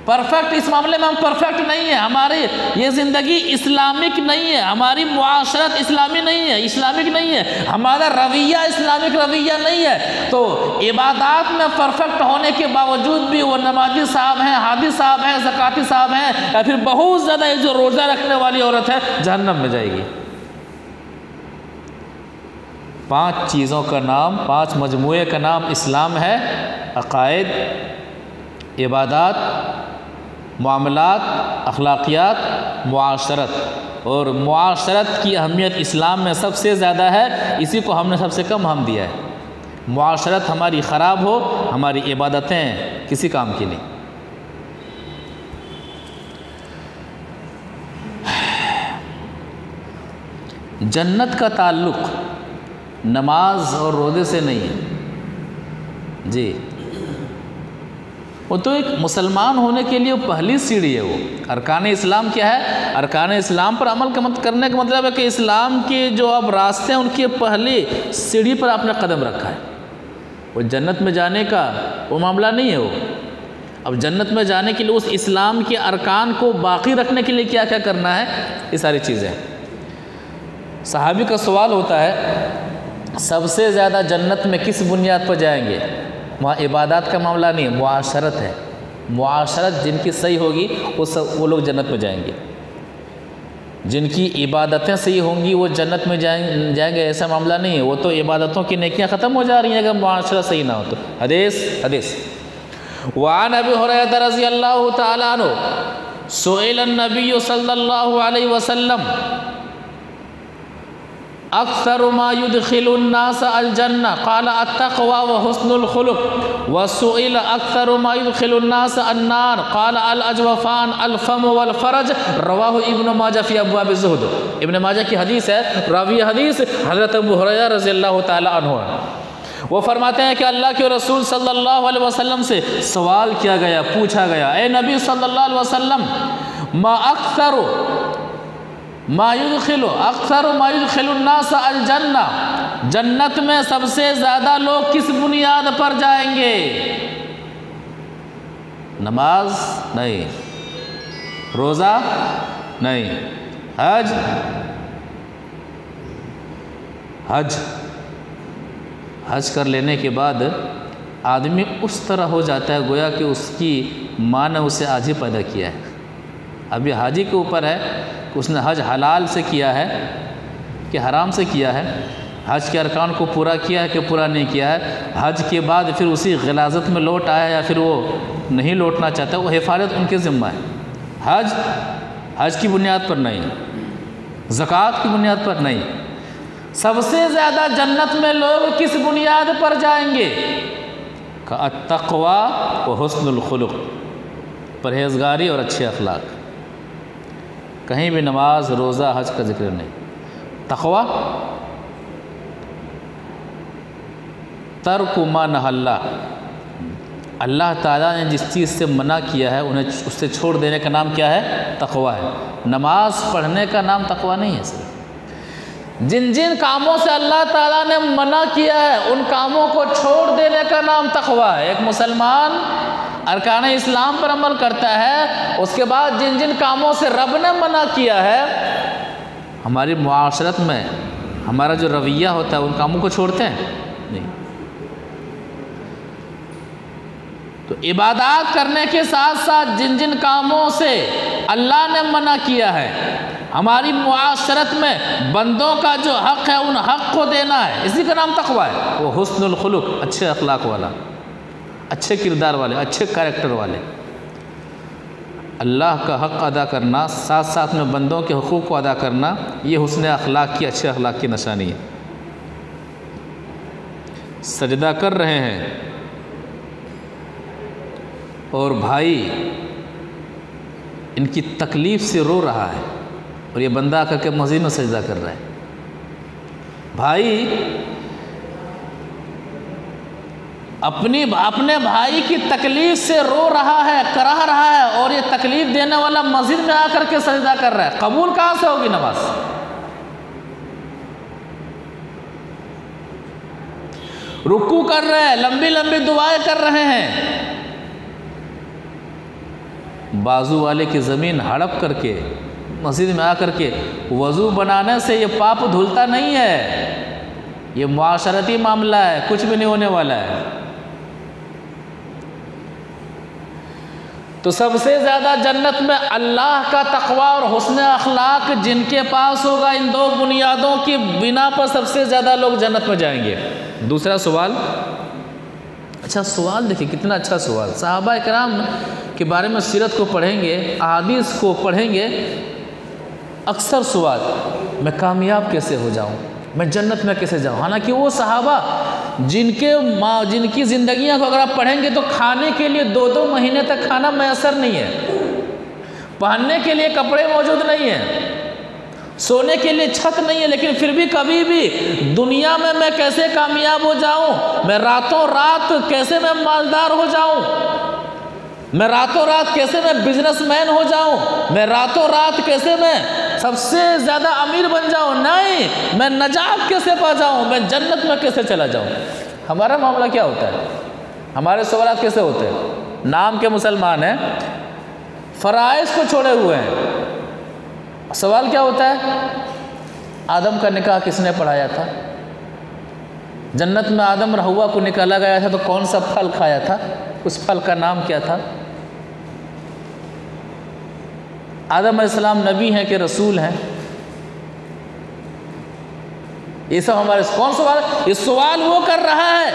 پرفیکٹ اس معاملے میں ہم پرفیکٹ نہیں ہیں، ہماری یہ زندگی اسلامک نہیں ہے، ہماری معاشرت اسلامی نہیں ہے، اسلامک نہیں ہے، ہمارا رویہ اسلامک رویہ نہیں ہے، تو عبادات میں پرفیکٹ ہونے کے باوجود بھی وہ نمازی صاحب ہیں، حاجی صاحب ہیں، زکاتی صاحب ہیں، یا پھر بہت زیادہ جو روزہ رکھنے والی عورت ہے جہنم میں جائے گی۔ 5 چیزوں کا نام، 5 مجموعے کا نام اسلام ہے: عقائد، عبادات، معاملات، اخلاقیات، معاشرت۔ اور معاشرت کی اہمیت اسلام میں سب سے زیادہ ہے، اسی کو ہم نے سب سے کم اہم دیا ہے۔ معاشرت ہماری خراب ہو، ہماری عبادتیں کسی کام کی نہیں۔ جنت کا تعلق نماز اور روزے سے نہیں ہے جی، وہ تو ایک مسلمان ہونے کے لیے پہلی سیڑھی ہے۔ وہ ارکان اسلام کیا ہے؟ ارکان اسلام پر عمل کرنے کا مطلب ہے کہ اسلام کے جو اب راستے ہیں ان کی پہلی سیڑھی پر آپ نے قدم رکھا ہے۔ وہ جنت میں جانے کا وہ معاملہ نہیں ہے۔ وہ اب جنت میں جانے کے لیے اس اسلام کے ارکان کو باقی رکھنے کے لیے کیا کیا کرنا ہے، یہ ساری چیزیں۔ صحابی کا سوال ہوتا ہے سب سے زیادہ جنت میں کس بنیاد پر جائیں گے؟ وہاں عبادات کا معاملہ نہیں ہے، معاشرت ہے۔ معاشرت جن کی صحیح ہوگی وہ لوگ جنت میں جائیں گے، جن کی عبادتیں صحیح ہوں گی وہ جنت میں جائیں گے، ایسا معاملہ نہیں ہے۔ وہ تو عبادتوں کی نیکیاں ختم ہو جا رہی ہیں اگر معاشرت صحیح نہ ہو تو۔ حدیث وعن ابی ہریرہ رضی اللہ تعالی عنہ سئل النبی صلی اللہ علیہ وسلم اکثر ما يدخل الناس الجنہ قال التقوى وحسن الخلق وسئل اکثر ما يدخل الناس النار قال الاجوفان الفم والفرج رواہ ابن ماجہ فی ابواب الزہد۔ ابن ماجہ کی حدیث ہے، راوی حدیث حضرت ابو ہریرہ رضی اللہ تعالی عنہ۔ وہ فرماتے ہیں کہ اللہ کے رسول صلی اللہ علیہ وسلم سے سوال کیا گیا، پوچھا گیا، اے نبی صلی اللہ علیہ وسلم ما اکثر ما يدخل الناس الجنہ، جنت میں سب سے زیادہ لوگ کس بنیاد پر جائیں گے؟ نماز نہیں، روزہ نہیں، حج کر لینے کے بعد آدمی اس طرح ہو جاتا ہے گویا کہ اس کی ماں نے اسے آج ہی پیدا کیا ہے۔ اب یہ حاجی کے اوپر ہے کہ اس نے حج حلال سے کیا ہے کہ حرام سے کیا ہے، حج کے ارکان کو پورا کیا ہے کہ پورا نہیں کیا ہے، حج کے بعد پھر اسی غلاظت میں لوٹ آیا یا پھر وہ نہیں لوٹنا چاہتا، وہ حفاظت ان کے ذمہ ہے۔ حج کی بنیاد پر نہیں، زکوٰۃ کی بنیاد پر نہیں۔ سب سے زیادہ جنت میں لوگ کس بنیاد پر جائیں گے؟ کہ التقوی و حسن الخلق، پرہیزگاری اور اچھے اخلاق۔ کہیں بھی نماز، روزہ، حج کا ذکر نہیں۔ تقوی ترک ما نہی اللہ، اللہ تعالیٰ نے جس چیز سے منع کیا ہے انہیں اس سے چھوڑ دینے کا نام کیا ہے؟ تقوی ہے۔ نماز پڑھنے کا نام تقوی نہیں ہے صرف۔ جن جن کاموں سے اللہ تعالیٰ نے منع کیا ہے ان کاموں کو چھوڑ دینے کا نام تقوی ہے۔ ایک مسلمان ارکان اسلام پر عمل کرتا ہے، اس کے بعد جن جن کاموں سے رب نے منع کیا ہے، ہماری معاشرت میں ہمارا جو رویہ ہوتا ہے ان کاموں کو چھوڑتے ہیں نہیں۔ تو عبادات کرنے کے ساتھ ساتھ جن جن کاموں سے اللہ نے منع کیا ہے، ہماری معاشرت میں بندوں کا جو حق ہے ان حق کو دینا ہے، اسی کا نام تقوی ہے۔ وہ حسن الخلق، اچھے اخلاق والا، اچھے کردار والے، اچھے کریکٹر والے۔ اللہ کا حق ادا کرنا، ساتھ ساتھ میں بندوں کے حقوق کو ادا کرنا، یہ حسن اخلاق کی، اچھے اخلاق کی نشانی ہے۔ سجدہ کر رہے ہیں اور بھائی ان کی تکلیف سے رو رہا ہے اور یہ بندہ کر کے مزید میں سجدہ کر رہا ہے۔ بھائی اپنے بھائی کی تکلیف سے رو رہا ہے، کرا رہا ہے، اور یہ تکلیف دینے والا مسجد میں آ کر کے سجدہ کر رہا ہے، قبول کہاں سے ہوگی نماز؟ رکوع کر رہے ہیں، لمبی لمبی دعائیں کر رہے ہیں، بازو والے کی زمین ہڑپ کر کے مسجد میں آ کر کے وضو بنانے سے یہ پاپ دھلتا نہیں ہے، یہ معاشرتی معاملہ ہے، کچھ بھی نہیں ہونے والا ہے۔ تو سب سے زیادہ جنت میں اللہ کا تقوی اور حسن اخلاق جن کے پاس ہوگا، ان دو بنیادوں کی بنا پر سب سے زیادہ لوگ جنت میں جائیں گے۔ دوسرا سوال، اچھا سوال دیکھیں کتنا اچھا سوال، صحابہ کرام کے بارے میں سیرت کو پڑھیں گے، احادیث کو پڑھیں گے، اکثر سوال میں کامیاب کیسے ہو جاؤں، میں جنت میں کیسے جاؤں۔ حالانکہ وہ صحابہ جن کی زندگیاں کو اگر آپ پڑھیں گے تو کھانے کے لیے 2 مہینے تک کھانا میسر نہیں ہے، پہننے کے لیے کپڑے موجود نہیں ہیں، سونے کے لیے چھت نہیں ہے، لیکن پھر بھی کبھی بھی دنیا میں کیسے کامیاب ہو جاؤں، میں راتوں رات کیسے میں مالدار ہو جاؤں، میں راتوں رات کیسے میں بزنس مین ہو جاؤں، میں راتوں رات کیسے میں سب سے زیادہ امیر بن جاؤں، نہیں، میں نجات کیسے پا جاؤں، میں جنت میں کیسے چلا جاؤں۔ ہمارا معاملہ کیا ہوتا ہے، ہمارے سوالات کیسے ہوتے ہیں؟ نام کے مسلمان ہیں، فرائض کو چھوڑے ہوئے ہیں، سوال کیا ہوتا ہے؟ آدم کا نکاح کس نے پڑھایا تھا؟ جنت میں آدم اور حوا کو نکالا گیا تھا تو کون سا پھل کھایا تھا؟ اس پھل کا نام کیا تھا؟ آدم علیہ السلام نبی ہیں کہ رسول ہیں؟ یہ سب ہمارے کون سوال؟ یہ سوال وہ کر رہا ہے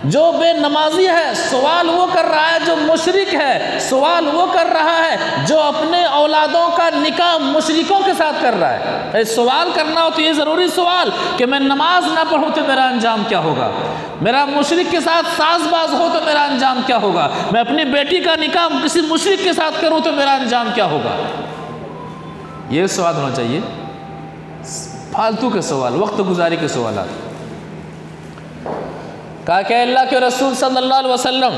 جو بے نمازی ہے، سوال وہ کر رہا ہے جو مشرک ہے، سوال وہ کر رہا ہے جو اپنے اولادوں کا نکاح مشرکوں کے ساتھ کر رہا ہے۔ سوال کرنا ہو تو یہ ضروری سوال کہ میں نماز نہ پڑھوں تو میرا انجام کیا ہوگا، میرا مشرک کے ساتھ ساز باز ہو تو میرا انجام کیا ہوگا، میں اپنی بیٹی کا نکاح کسی مشرک کے ساتھ کروں تو میرا انجام کیا ہوگا۔ یہ سوال ہونا چاہیے، فالتو کے سوال، وقت گزاری کے سوالات۔ کہا کہ اللہ کے رسول صلی اللہ علیہ وسلم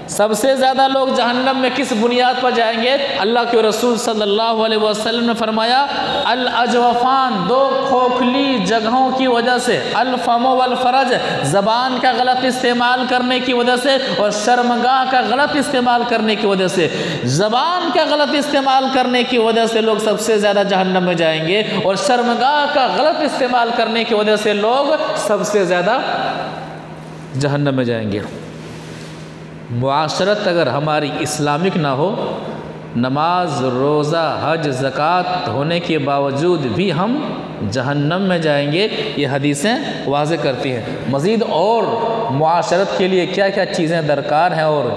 سب سے زیادہ لوگ جہنم میں کس بنیاد پر جائیں گے؟ اللہ کے رسول صلی اللہ علیہ وسلم نے فرمایا الاجوفان، 2 کھوکھلی جگہوں کی وجہ سے، الفم والفرج، زبان کا غلط استعمال کرنے کی وجہ سے، اور شرمگاہ کا غلط استعمال کرنے کی وجہ سے۔ زبان کا غلط استعمال کرنے کی وجہ سے لوگ سب سے زیادہ جہنم میں جائیں گے، اور شرمگاہ کا غلط استعمال کرنے کی وجہ سے لوگ سب سے زیادہ جہنم میں جائیں گے۔ معاشرت اگر ہماری اسلامک نہ ہو، نماز روزہ حج زکوٰۃ ہونے کے باوجود بھی ہم جہنم میں جائیں گے، یہ حدیثیں واضح کرتی ہیں۔ مزید اور معاشرت کے لیے کیا کیا چیزیں درکار ہیں اور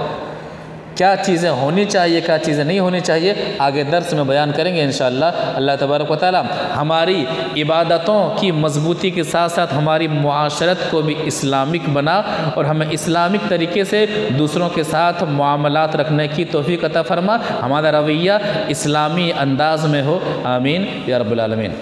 کیا چیزیں ہونی چاہیے، کیا چیزیں نہیں ہونی چاہیے، آگے درس میں بیان کریں گے انشاءاللہ۔ اللہ تبارک و تعالی ہماری عبادتوں کی مضبوطی کے ساتھ ساتھ ہماری معاشرت کو بھی اسلامک بنا اور ہمیں اسلامک طریقے سے دوسروں کے ساتھ معاملات رکھنے کی توفیق عطا فرما، ہمارا رویہ اسلامی انداز میں ہو، آمین یا رب العالمین۔